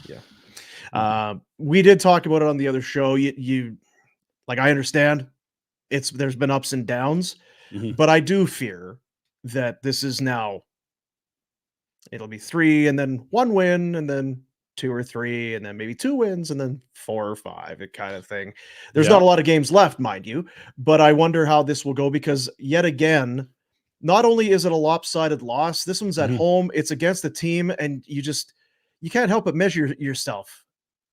We did talk about it on the other show. You like, I understand there's been ups and downs, but I do fear that this is now, it'll be 3 and then 1 win and then 2 or 3 and then maybe 2 wins and then 4 or 5, it kind of thing. There's not a lot of games left, mind you, but I wonder how this will go, because yet again, not only is it a lopsided loss, this one's at home, it's against the team, and you can't help but measure yourself,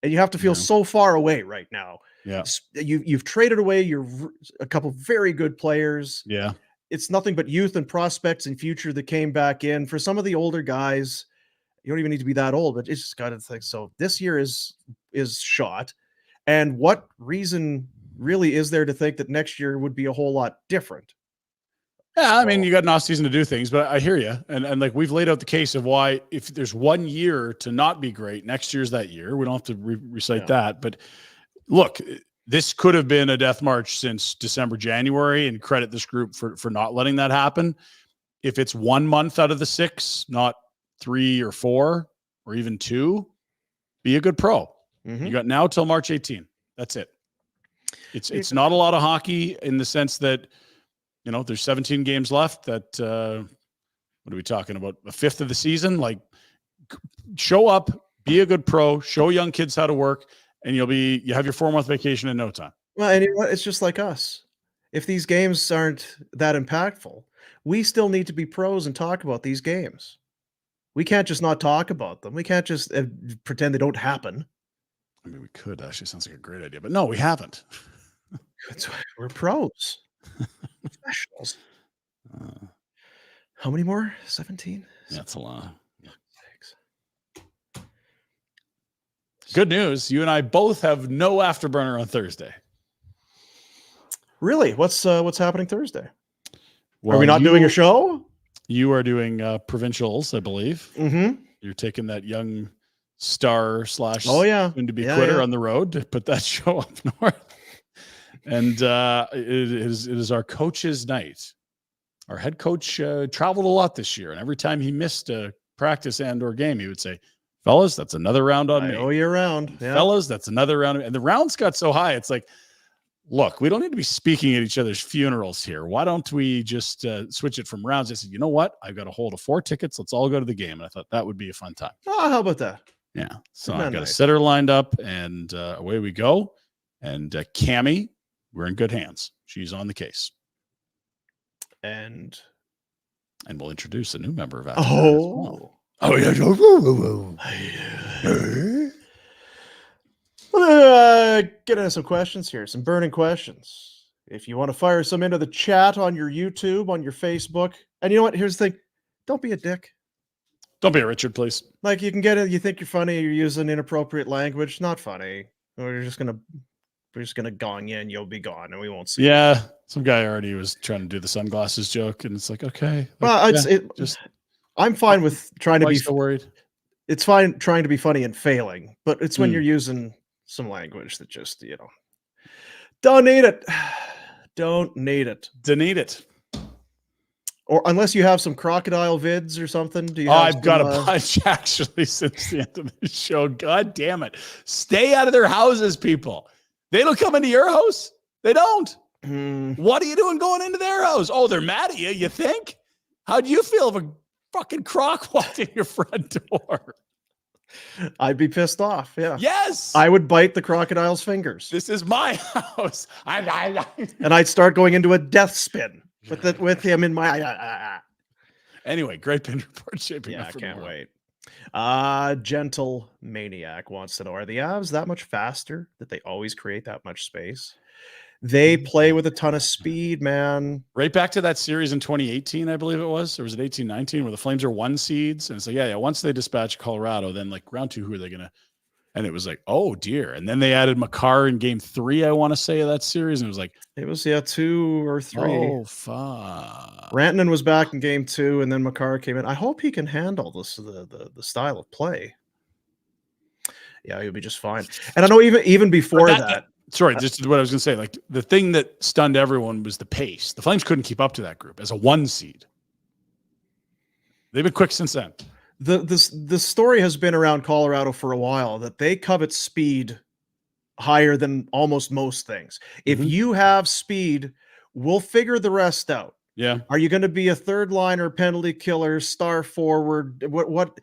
and you have to feel so far away right now. Yeah, you've traded away a couple very good players. Yeah, it's nothing but youth and prospects and future that came back in. For some of the older guys, you don't even need to be that old, but it's just got to think. So this year is shot, and what reason really is there to think that next year would be a whole lot different? Yeah, I mean, you got an off season to do things, but I hear you. And like we've laid out the case of why if there's 1 year to not be great, next year's that year. We don't have to recite that. But look, this could have been a death march since December, January, and credit this group for not letting that happen. If it's 1 month out of the 6, not 3 or 4 or even 2, be a good pro. You got now till March 18. That's it. It's not a lot of hockey in the sense that, you know, there's 17 games left. That what are we talking about? A fifth of the season? Like, show up, be a good pro, show young kids how to work, and you have your 4-month vacation in no time. Well, and you know what? It's just like us. If these games aren't that impactful, we still need to be pros and talk about these games. We can't just not talk about them. We can't just pretend they don't happen. I mean, we could. Actually, sounds like a great idea, but no, we haven't. We're pros. Professionals. How many more? 17? That's a lot. Good news. You and I both have no Afterburner on Thursday. Really? What's happening Thursday? Well, are we not doing a show? You are doing provincials, I believe. Mm-hmm. You're taking that young star / soon to be quitter on the road to put that show up north. And it is our coach's night. Our head coach traveled a lot this year, and every time he missed a practice and/or game, he would say, "Fellas, that's another round on me. Oh, you're round, yeah. Fellas, that's another round." And the rounds got so high, it's like, look, we don't need to be speaking at each other's funerals here. Why don't we just switch it from rounds? I said, you know what? I've got a hold of 4 tickets. Let's all go to the game. And I thought that would be a fun time. Oh, how about that? Yeah. So I've got a sitter lined up, and away we go. And Cammie, we're in good hands. She's on the case. And we'll introduce a new member of Afterburner. Oh, yeah. Get into some questions here, some burning questions. If you want to fire some into the chat on your YouTube, on your Facebook, and you know what? Here's the thing: don't be a dick. Don't be a Richard, please. Like, you can get it. You think you're funny. You're using inappropriate language. Not funny. We're just gonna gong you, and you'll be gone, and we won't see. Yeah, some guy already was trying to do the sunglasses joke, and it's like, okay. Well, I'm fine with trying to be so worried. It's fine trying to be funny and failing, but it's when you're using some language that just, don't need it. Don't need it. Don't need it. Or unless you have some crocodile vids or something. Do you? I've got a bunch actually since the end of the show. God damn it. Stay out of their houses, people. They don't come into your house. They don't. What are you doing going into their house? Oh, they're mad at you, you think? How do you feel if a fucking croc walked in your front door? I'd be pissed off. Yeah. Yes. I would bite the crocodile's fingers. This is my house. And I'd start going into a death spin with him in my. Anyway, great Pinder report shaping up. I can't wait. Gentle Maniac wants to know: are the Avs that much faster that they always create that much space? They play with a ton of speed, man. Right back to that series in 2018, I believe it was. Or was it 18-19 where the Flames are 1 seeds? And it's like, yeah. Once they dispatch Colorado, then like round 2, who are they going to? And it was like, oh dear. And then they added Makar in game 3, I want to say, of that series. And it was like, 2 or 3. Oh, fuck. Rantanen was back in game 2, and then Makar came in. I hope he can handle this, the style of play. Yeah, he'll be just fine. And I know even before that. Sorry, just what I was going to say. Like, the thing that stunned everyone was the pace. The Flames couldn't keep up to that group as a 1 seed. They've been quick since then. The story has been around Colorado for a while that they covet speed higher than almost most things. If you have speed, we'll figure the rest out. Yeah. Are you going to be a third liner, penalty killer, star forward? What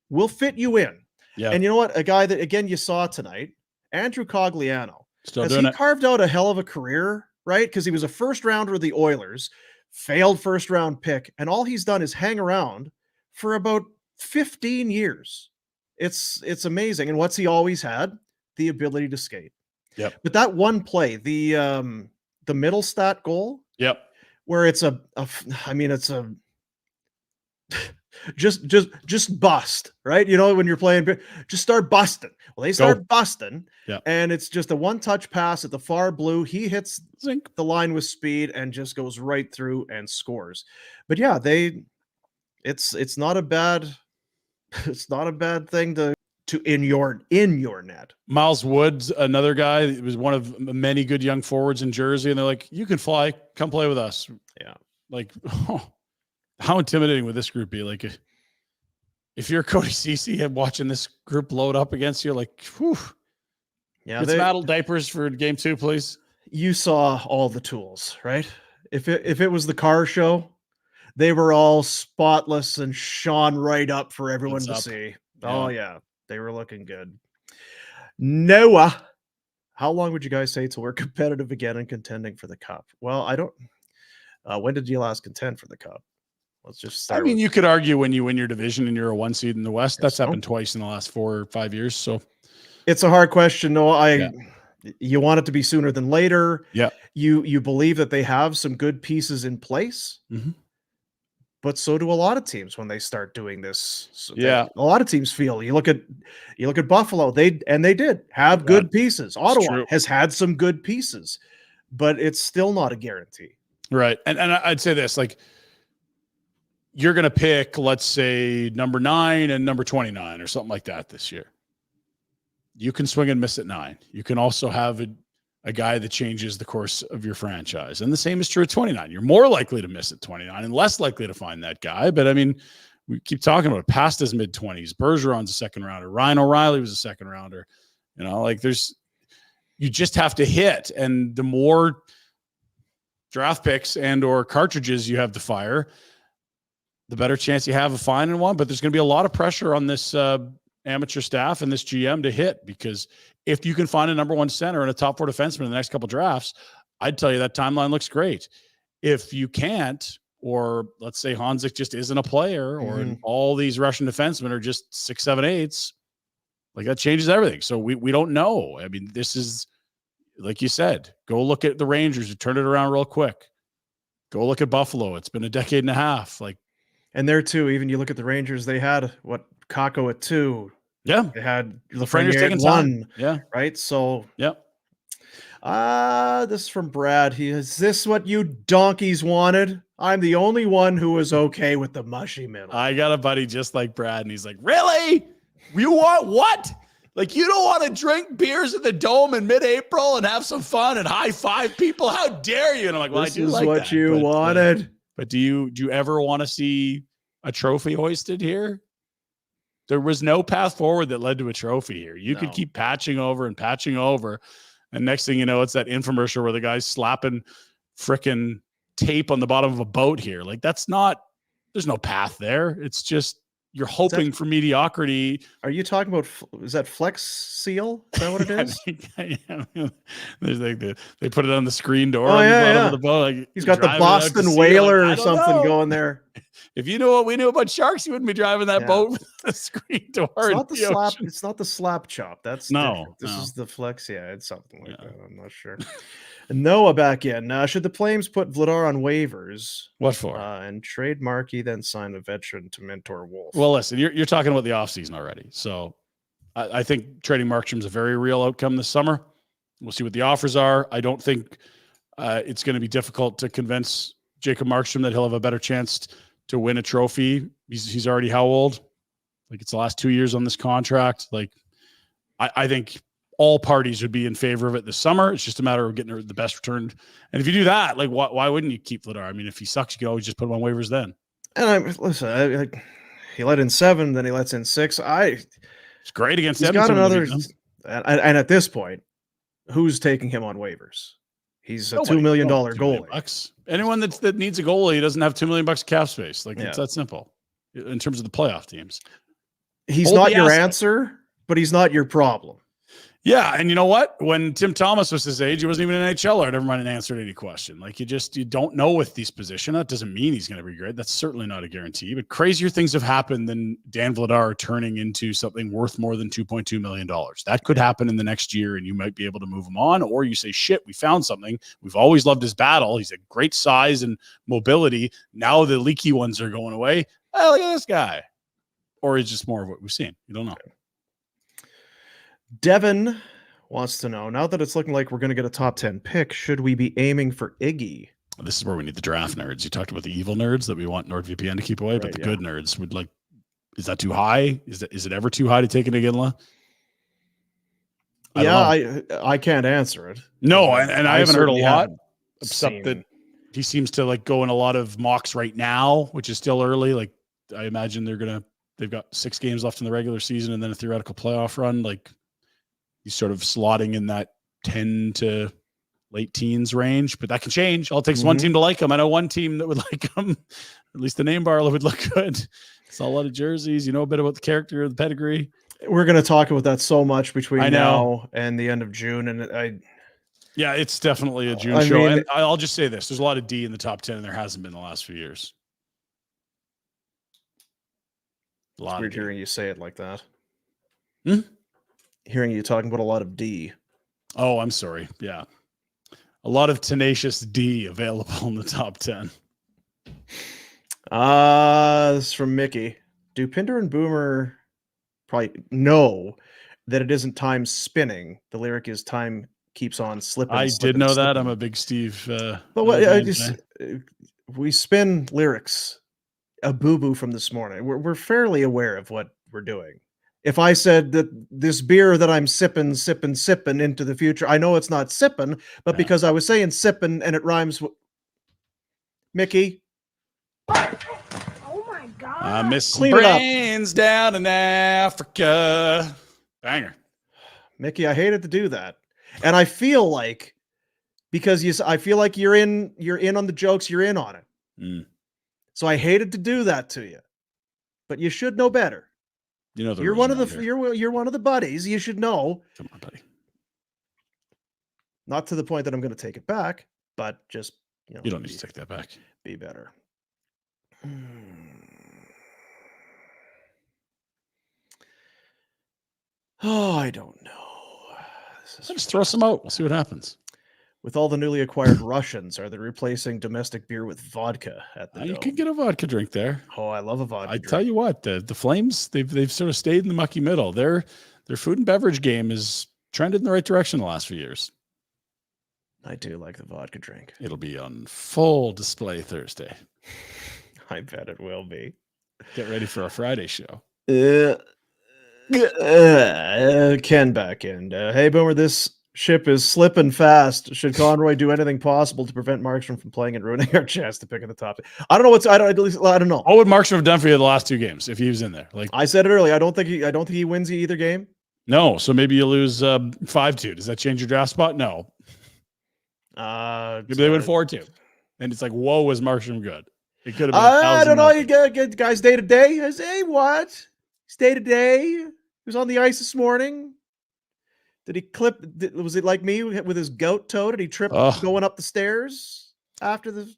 we'll fit you in. Yeah. And you know what? A guy that, again, you saw tonight, Andrew Cogliano. Still doing it. Carved out a hell of a career, right? Because he was a first rounder of the Oilers, failed first round pick, and all he's done is hang around for about 15 years. It's amazing. And what's he always had? The ability to skate. Yep. But that one play, the middle stat goal. Yep. Where it's Just bust, right? You know, when you're playing, just start busting. Well, they start busting, and it's just a one-touch pass at the far blue. He hits the line with speed and just goes right through and scores. But yeah, it's not a bad it's not a bad thing to in your net. Miles Woods, another guy, was one of many good young forwards in Jersey, and they're like, "You can fly, come play with us." Yeah, like, how intimidating would this group be? Like, if you're Cody Ceci and watching this group load up against you, like, whew. Yeah, get some adult diapers for game 2, please. You saw all the tools, right? If it was the car show, they were all spotless and shone right up for everyone to see. Yeah. Oh yeah, they were looking good. Noah, how long would you guys say till we're competitive again and contending for the cup? Well, I don't. When did you last contend for the cup? Let's just start. I mean, you could argue when you win your division and you're a 1 seed in the West. That's happened twice in the last 4 or 5 years. So it's a hard question. No, you want it to be sooner than later. Yeah. You believe that they have some good pieces in place. Mm-hmm. But so do a lot of teams when they start doing this. So a lot of teams feel. You look at Buffalo. They did have good pieces. Ottawa has had some good pieces, but it's still not a guarantee. Right. And I'd say this, like, you're going to pick, let's say, number 9 and number 29 or something like that this year. You can swing and miss at 9. You can also have a guy that changes the course of your franchise. And the same is true at 29. You're more likely to miss at 29 and less likely to find that guy. But I mean, we keep talking about it. Past his mid-20s. Bergeron's a second rounder. Ryan O'Reilly was a second rounder. You know, like, you just have to hit. And the more draft picks and or cartridges you have to fire, the better chance you have of finding one. But there's going to be a lot of pressure on this amateur staff and this GM to hit, because if you can find a number 1 center and a top 4 defenseman in the next couple of drafts, I'd tell you that timeline looks great. If you can't, or let's say Hanzik just isn't a player, or all these Russian defensemen are just 6, 7, 8s, like, that changes everything. So we don't know. I mean, this is, like you said, go look at the Rangers who turned it around real quick. Go look at Buffalo. It's been a decade and a half. Like, and there too, even you look at the Rangers, they had Kakko at 2. Yeah. They had Lafreniere's taking 1. Yeah. Right. So, yep. This is from Brad. Is this what you donkeys wanted? I'm the only one who was okay with the mushy middle. I got a buddy just like Brad, and he's like, really? You want what? Like, you don't want to drink beers at the Dome in mid-April and have some fun and high-five people? How dare you? And I'm like, well, this I do is like what that, you wanted. But do you ever want to see a trophy hoisted here? There was no path forward that led to a trophy here. You could keep patching over. And next thing you know, it's that infomercial where the guy's slapping frickin' tape on the bottom of a boat here. Like, there's no path there. It's just, you're hoping for mediocrity. Are you talking about, is that Flex Seal? Is that what it is? There's like they put it on the screen door on the bottom of the boat. Like, he's got the Boston Whaler or something going there. If you knew what we knew about sharks, you wouldn't be driving that boat with the screen door. It's not the slap chop. That's different. This is the Flex. Yeah, it's something like that. I'm not sure. Noah back in. Should the Flames put Vladar on waivers? What for? And trade Markey, then sign a veteran to mentor Wolf. Well, listen, you're talking about the offseason already. So I think trading Markstrom is a very real outcome this summer. We'll see what the offers are. I don't think it's going to be difficult to convince Jacob Markstrom that he'll have a better chance to win a trophy. He's already how old? Like, it's the last 2 years on this contract. Like, I think all parties would be in favor of it this summer. It's just a matter of getting the best returned. And if you do that, like, why wouldn't you keep Vladar? I mean, if he sucks, you can always just put him on waivers then. And he let in 7, then he lets in 6. It's great against He's Edmonton. Got another, and at this point, who's taking him on waivers? He's a $2 million goalie. Anyone that needs a goalie doesn't have $2 million cap space. Like, it's that simple in terms of the playoff teams. He's not your answer, but he's not your problem. Yeah, and you know what? When Tim Thomas was his age, he wasn't even an NHLer. I never mind answered any question. Like, you don't know with these positions. That doesn't mean he's going to be great. That's certainly not a guarantee. But crazier things have happened than Dan Vladar turning into something worth more than $2.2 million. That could happen in the next year, and you might be able to move him on. Or you say, shit, we found something. We've always loved his battle. He's a great size and mobility. Now the leaky ones are going away. oh, look at this guy. Or is just more of what we've seen. You don't know. Devin wants to know, now that it's looking like we're going to get a top 10 pick, should we be aiming for Iggy? This is where we need the draft nerds. You talked about the evil nerds that we want NordVPN to keep away, but the good nerds would like, is that too high? Is it ever too high to take an Iginla? I can't answer it. No, and I haven't heard a lot, seen... except that he seems to like go in a lot of mocks right now, which is still early. Like I imagine they've got 6 games left in the regular season and then a theoretical playoff run. Like he's sort of slotting in that 10 to late teens range, but that can change. All it takes one team to like him. I know one team that would like him. At least the name bar would look good. Saw a lot of jerseys. You know a bit about the character, the pedigree. We're going to talk about that so much between now and the end of June. And yeah, it's definitely a June show. And I'll just say this. There's a lot of D in the top 10, and there hasn't been the last few years. It's weird hearing you say it like that. Hmm? Hearing you talking about a lot of D. Oh, I'm sorry. Yeah. A lot of tenacious D available in the top 10. This is from Mickey. Do Pinder and Boomer probably know that it isn't time spinning? The lyric is time keeps on slipping. I did know that. I'm a big Steve. But what, we spin lyrics. A boo-boo from this morning. We're fairly aware of what we're doing. If I said that this beer that I'm sipping into the future, I know it's not sipping, but because I was saying sipping and it rhymes with Mickey. Oh my God. Miss Brains down in Africa. Banger. Mickey, I hated to do that. And I feel like, because I feel like you're in on the jokes, you're in on it. Mm. So I hated to do that to you, but you should know better. You know, you're one of the you're one of the buddies. You should know. Come on, buddy. Not to the point that I'm going to take it back, but just you don't need to take that back. Be better. Oh, I don't know. Just throw some out. We'll see what happens. With all the newly acquired Russians, are they replacing domestic beer with vodka at the You could get a vodka drink there. Oh, I love a vodka drink. Tell you what, the Flames, they've sort of stayed in the mucky middle. Their food and beverage game is trended in the right direction the last few years. I do like the vodka drink. It'll be on full display Thursday. I bet it will be. Get ready for a Friday show. Ken back in. Hey, Boomer, this ship is slipping fast. Should Conroy do anything possible to prevent Markstrom from playing and ruining our chance to pick at the top? I don't know I don't know. What would Markstrom have done for you the last 2 games if he was in there? Like I said it earlier, I don't think he wins either game. No, so maybe you lose 5-2. Does that change your draft spot? No. Maybe they win 4-2. And it's like, whoa, was Markstrom good? It could have been. I don't know. You get guys day to day. I say what? He's day to day. He was on the ice this morning. Did he clip? Was it like me with his goat toe? Did he trip going up the stairs after the?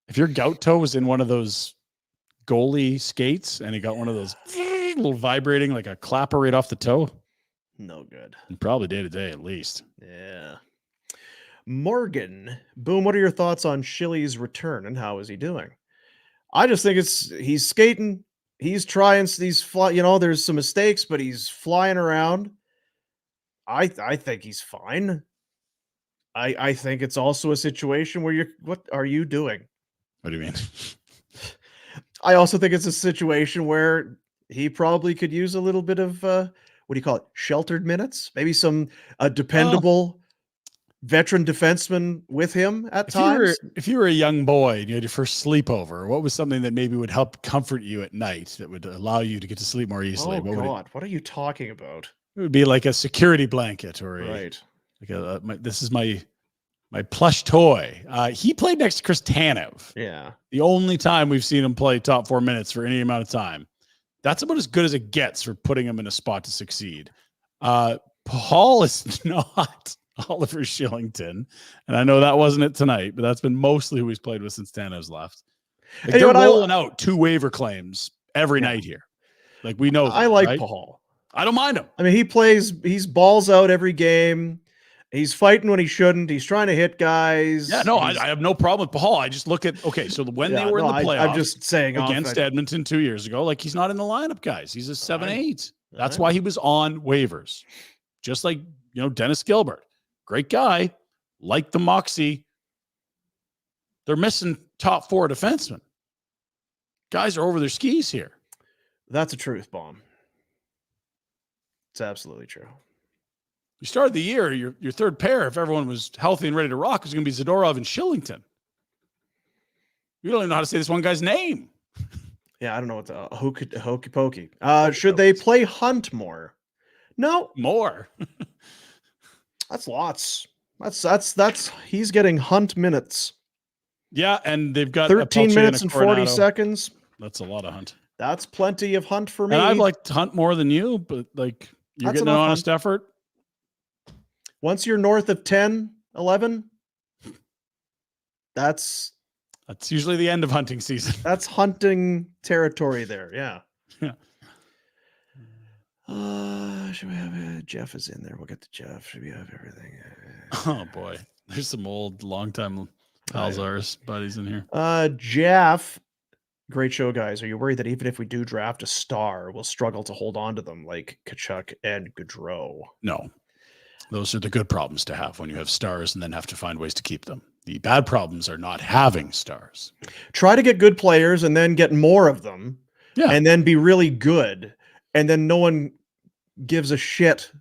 If your goat toe was in one of those goalie skates and he got one of those little vibrating like a clapper right off the toe, no good. And probably day to day at least. Yeah. Morgan, Boom. What are your thoughts on Shilly's return and how is he doing? I just think he's skating. He's trying these there's some mistakes, but he's flying around. I think he's fine. I think it's also a situation where what are you doing? What do you mean? I also think it's a situation where he probably could use a little bit of what do you call it? Sheltered minutes, maybe some dependable veteran defenseman with him at times. If you were a young boy and you had your first sleepover, what was something that maybe would help comfort you at night that would allow you to get to sleep more easily? Oh God, what are you talking about? It would be like a security blanket or right. This is my plush toy. He played next to Chris Tanev. Yeah. The only time we've seen him play top 4 minutes for any amount of time. That's about as good as it gets for putting him in a spot to succeed. Paul is not Oliver Shillington. And I know that wasn't it tonight, but that's been mostly who he's played with since Tanev's left. Like they're rolling out 2 waiver claims every night here. Like we know that, I like right? Paul. I don't mind him. I mean, he's balls out every game. He's fighting when he shouldn't. He's trying to hit guys. Yeah, no, I have no problem with Pahal. I just look at, okay, so when they were in the playoffs I'm just saying against Edmonton 2 years ago, like he's not in the lineup, guys. He's a 7-8. That's why he was on waivers. Just like, Dennis Gilbert. Great guy. Like the moxie. They're missing top 4 defensemen. Guys are over their skis here. That's a truth bomb. It's absolutely true. We started the year, your third pair, if everyone was healthy and ready to rock, was going to be Zadorov and Shillington. You don't even know how to say this one guy's name. Yeah, I don't know what the hokey pokey. Should they play Hunt more? No, more. That's lots. That's he's getting Hunt minutes. Yeah, and they've got 13 minutes and 40 seconds. That's a lot of Hunt. That's plenty of Hunt for me. And I'd like to Hunt more than you, but like you're getting an honest effort. Once you're north of 10, 11, that's usually the end of hunting season. That's hunting territory there. Yeah. Yeah. Should we have Jeff is in there? We'll get to Jeff. Should we have everything? Oh boy. There's some old longtime pals ours buddies in here. Jeff, great show, guys. Are you worried that even if we do draft a star, we'll struggle to hold on to them like Kachuk and Gaudreau? No. Those are the good problems to have when you have stars and then have to find ways to keep them. The bad problems are not having stars. Try to get good players and then get more of them. Yeah. And then be really good. And then no one gives a shit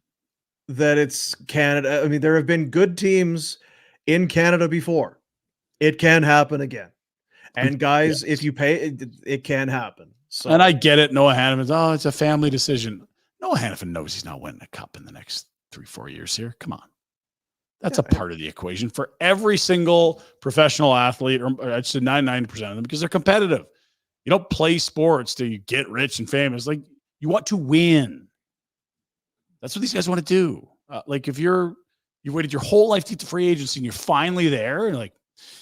that it's Canada. I mean, there have been good teams in Canada before. It can happen again. And guys, if you pay, it can happen. So, and I get it. Noah Hannafin, it's a family decision. Noah Hannafin knows he's not winning a cup in the next 3-4 years here. Come on. That's a part of the equation for every single professional athlete, or I'd say 99% of them, because they're competitive. You don't play sports to get rich and famous. Like, you want to win. That's what these guys want to do. Like, if you waited your whole life to get to free agency and you're finally there, and like,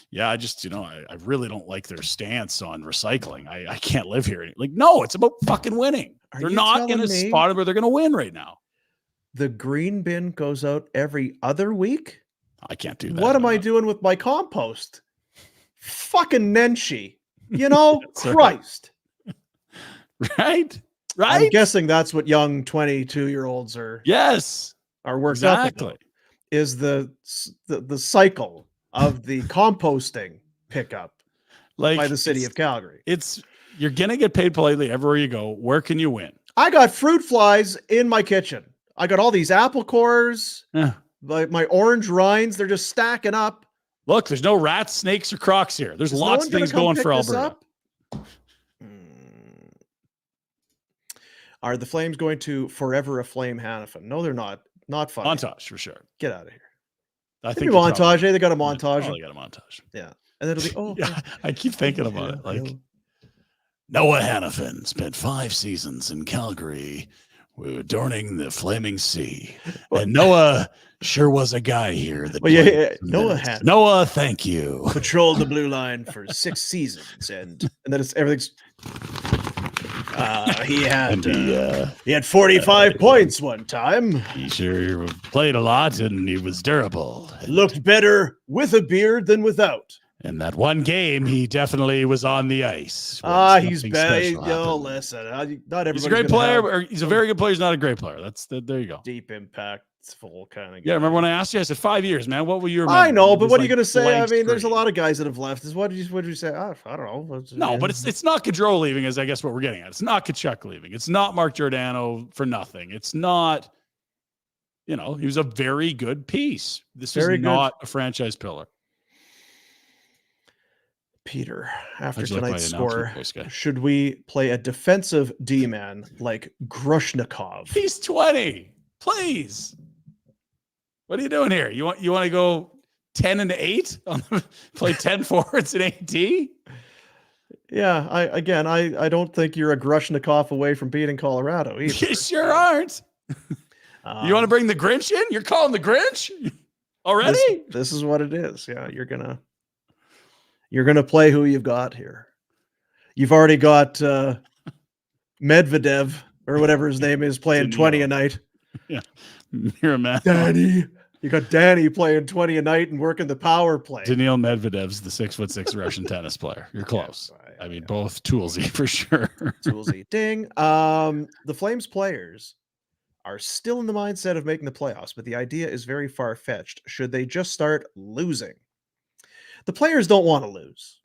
yeah, I just, I really don't like their stance on recycling. I can't live here. Like, no, it's about fucking winning. They're not in a spot where they're going to win right now. The green bin goes out every other week? I can't do that. What am I doing with my compost? Fucking Nenshi. Christ. Right? I'm guessing that's what young 22-year-olds are. Yes. Are worked up about, is the cycle of the composting pickup by the city of Calgary. You're going to get paid politely everywhere you go. Where can you win? I got fruit flies in my kitchen. I got all these apple cores, like my orange rinds. They're just stacking up. Look, there's no rats, snakes, or crocs here. There's lots of things going for Alberta. Are the Flames going to forever aflame Hannafin? No, they're not. Not funny. Montage for sure. Get out of here. I think montage. They got a montage. They got a montage. Yeah, and it'll be yeah. I keep thinking about it. Like Noah Hannafin spent 5 seasons in Calgary, adorning the flaming sea, and Noah sure was a guy here. That Noah, thank you. Patrolled the blue line for 6 seasons, and then everything's. He had 45 points one time. He sure played a lot, and he was durable. Looked better with a beard than without. In that one game, he definitely was on the ice. He's bad. Listen, not everybody. He's a great player, or he's a very good player. He's not a great player. There you go. Deep impactful kind of guy. Yeah, remember when I asked you? I said 5 years, man. What will you remember? I know, but what are you going to say? I mean, there's a lot of guys that have left. What did you say? I don't know. No, but it's not Gaudreau leaving, is I guess what we're getting at. It's not Kachuk leaving. It's not Mark Giordano for nothing. It's not. He was a very good piece. This is not a franchise pillar. Peter, after tonight's score, should we play a defensive D-man like Grushnikov? He's 20. Please. What are you doing here? You want to go 10 and 8? Play 10 forwards in AT? Yeah, I don't think you're a Grushnikov away from beating Colorado either. You sure aren't. You want to bring the Grinch in? You're calling the Grinch already? This is what it is. Yeah, you're gonna play who you've got here. You've already got Medvedev or whatever his name is playing 20 a night. Yeah, you're a man. Daddy, You got Danny playing 20 a night and working the power play. Daniil Medvedev's the 6'6" Russian tennis player. You're close. Yeah, I mean, both toolsy for sure. Toolsy. Ding. The Flames players are still in the mindset of making the playoffs, but the idea is very far-fetched. Should they just start losing? The players don't want to lose.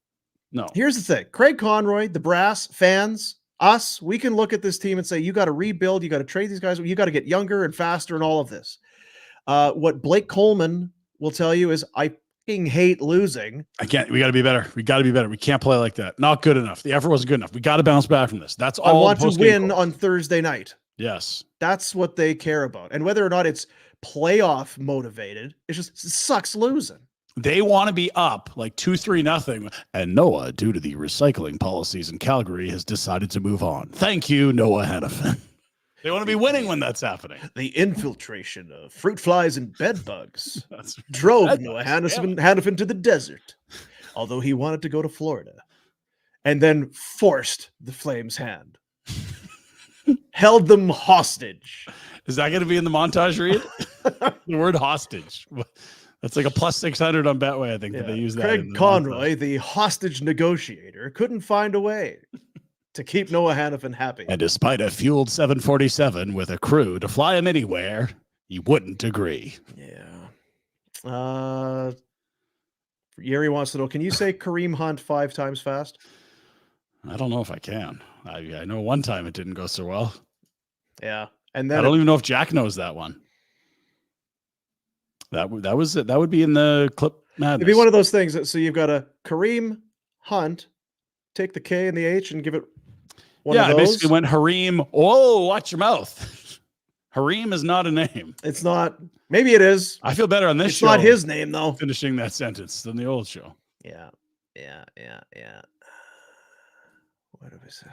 No. Here's the thing. Craig Conroy, the brass, fans, us, we can look at this team and say, you got to rebuild, you got to trade these guys, you got to get younger and faster and all of this. What Blake Coleman will tell you is, I fucking hate losing. We got to be better. We got to be better. We can't play like that. Not good enough. The effort wasn't good enough. We got to bounce back from this. That's all. I want to win on Thursday night. Yes. That's what they care about. And whether or not it's playoff motivated, it sucks losing. They want to be up like 2-3-0. And Noah, due to the recycling policies in Calgary, has decided to move on. Thank you, Noah Hannafin. They want to be winning when that's happening. The infiltration of fruit flies and bed bugs drove Noah Hannafin to the desert, although he wanted to go to Florida, and then forced the Flames' hand. Held them hostage. Is that going to be in the montage read? The word hostage. That's like a +600 on Betway, I think, that they use that. Craig Conroy, the hostage negotiator, couldn't find a way to keep Noah Hannafin happy. And despite a fueled 747 with a crew to fly him anywhere, he wouldn't agree. Yeah. Yeri wants to know, can you say Kareem Hunt 5 times fast? I don't know if I can. I know one time it didn't go so well. Yeah. And then I don't even know if Jack knows that one. That would be in the clip madness. It'd be one of those things that, so you've got a Kareem Hunt, take the K and the H and give it one of those. I basically went Hareem. Oh, watch your mouth. Hareem is not a name. It's not. Maybe it is. I feel better on this show. It's not his name, though. Finishing that sentence than the old show. Yeah. What did we say?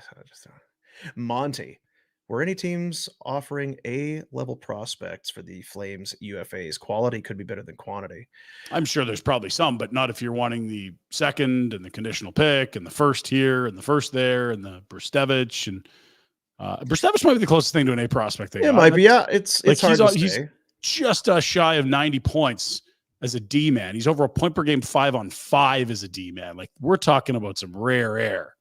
Monty. Were any teams offering A-level prospects for the Flames UFAs? Quality could be better than quantity. I'm sure there's probably some, but not if you're wanting the second and the conditional pick and the first here and the first there and the Brstevich. And Brstevich might be the closest thing to an A prospect. It might be. Yeah, it's like hard to say. He's just shy of 90 points as a D-man. He's over a point per game 5-on-5 as a D-man. Like, we're talking about some rare air.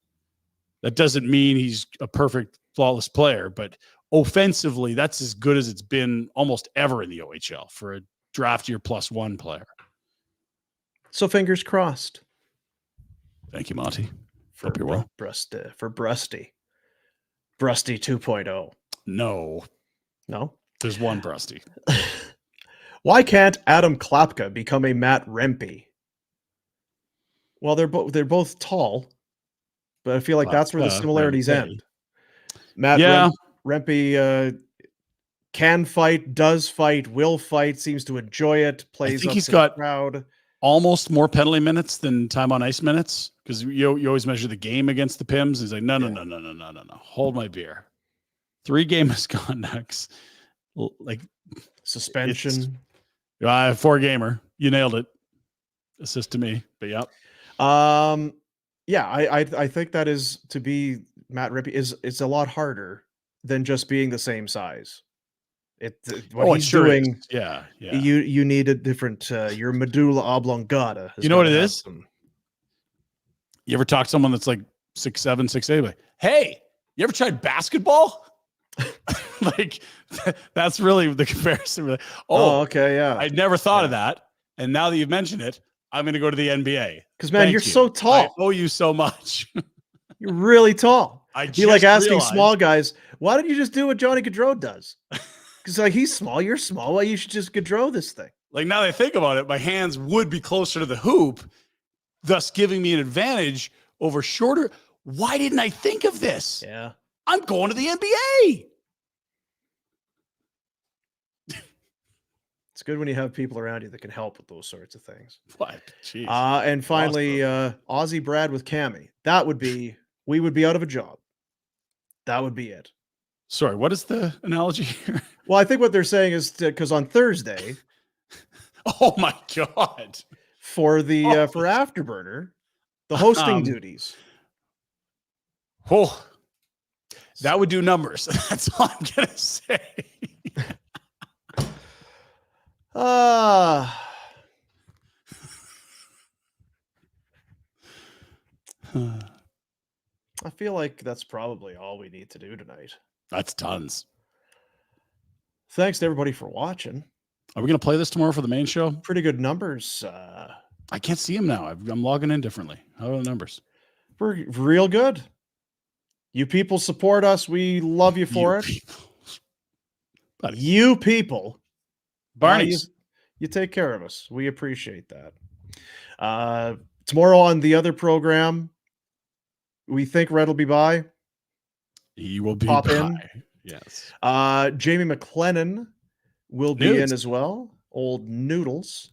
That doesn't mean he's a perfect, flawless player, but offensively, that's as good as it's been almost ever in the OHL for a draft year +1 player. So fingers crossed. Thank you, Monty. For Brusty. Brusty 2.0. No. There's one Brusty. Why can't Adam Klapka become a Matt Rempe? Well, they're both tall. But I feel like that's where the similarities end. Matt Rempe can fight, does fight, will fight, seems to enjoy it, plays up to the crowd. Almost more penalty minutes than time on ice minutes, because you always measure the game against the Pims. He's like, no. Hold my beer. 3-game misconducts. Like suspension. 4-gamer. You nailed it. Assist to me. But yeah. Yeah, I think that is to be Matt Rempe it's a lot harder than just being the same size. What he's doing, yeah. You need a different your medulla oblongata. You know what it is? You ever talk to someone that's like 6'7", 6'8", like, hey, you ever tried basketball? Like that's really the comparison. Like, okay, yeah. I'd never thought of that, and now that you've mentioned it, I'm going to go to the NBA. Because, man, you're so tall. I owe you so much. You're really tall. You like asking small guys, why don't you just do what Johnny Gaudreau does? Because like he's small, you're small. Well, you should just Gaudreau this thing. Like now that I think about it, my hands would be closer to the hoop, thus giving me an advantage over shorter. Why didn't I think of this? Yeah. I'm going to the NBA. It's good when you have people around you that can help with those sorts of things. What? Jeez. And finally, Aussie Brad with Cammy. We would be out of a job. That would be it. Sorry, what is the analogy here? Well, I think what they're saying is because on Thursday. Oh my God. For the for Afterburner, the hosting duties. Oh, that would do numbers. That's all I'm gonna say. I feel like that's probably all we need to do tonight. That's tons. Thanks to everybody for watching. Are we going to play this tomorrow for the main show? Pretty good numbers. I can't see them now. I'm logging in differently. How are the numbers? We're real good. You people support us. We love you for it. You people. Barney's. You take care of us. We appreciate that. Tomorrow on the other program, we think Red will be by. He will be Pop by. in. Yes. Jamie McLennan will be in as well. Old Noodles.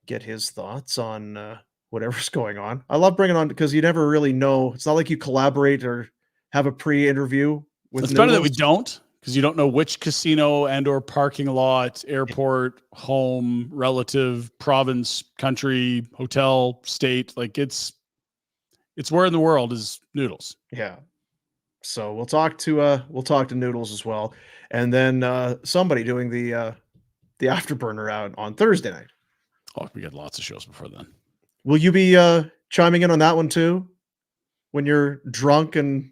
Get his thoughts on whatever's going on. I love bringing on because you never really know. It's not like you collaborate or have a pre-interview with It's Noodles. better that we don't, because you don't know which casino and or parking lot, airport, home, relative, province, country, hotel, state. Like it's where in the world is Noodles. Yeah. So we'll talk to Noodles as well. And then somebody doing the Afterburner out on Thursday night. Oh, we got lots of shows before then. Will you be chiming in on that one too? When you're drunk and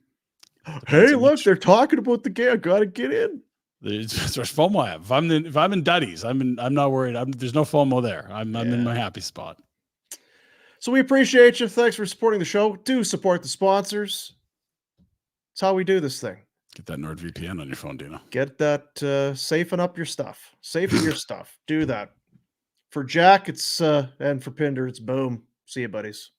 hey, look, they're talking about the game. I gotta get in. There's FOMO I have. If I'm in Duddy's, I'm not worried. There's no FOMO there. I'm in my happy spot. So we appreciate you. Thanks for supporting the show. Do support the sponsors. It's how we do this thing. Get that NordVPN on your phone, Dino. Get that safing up your stuff. Safing your stuff. Do that. For Jack, it's and for Pinder, it's boom. See you, buddies.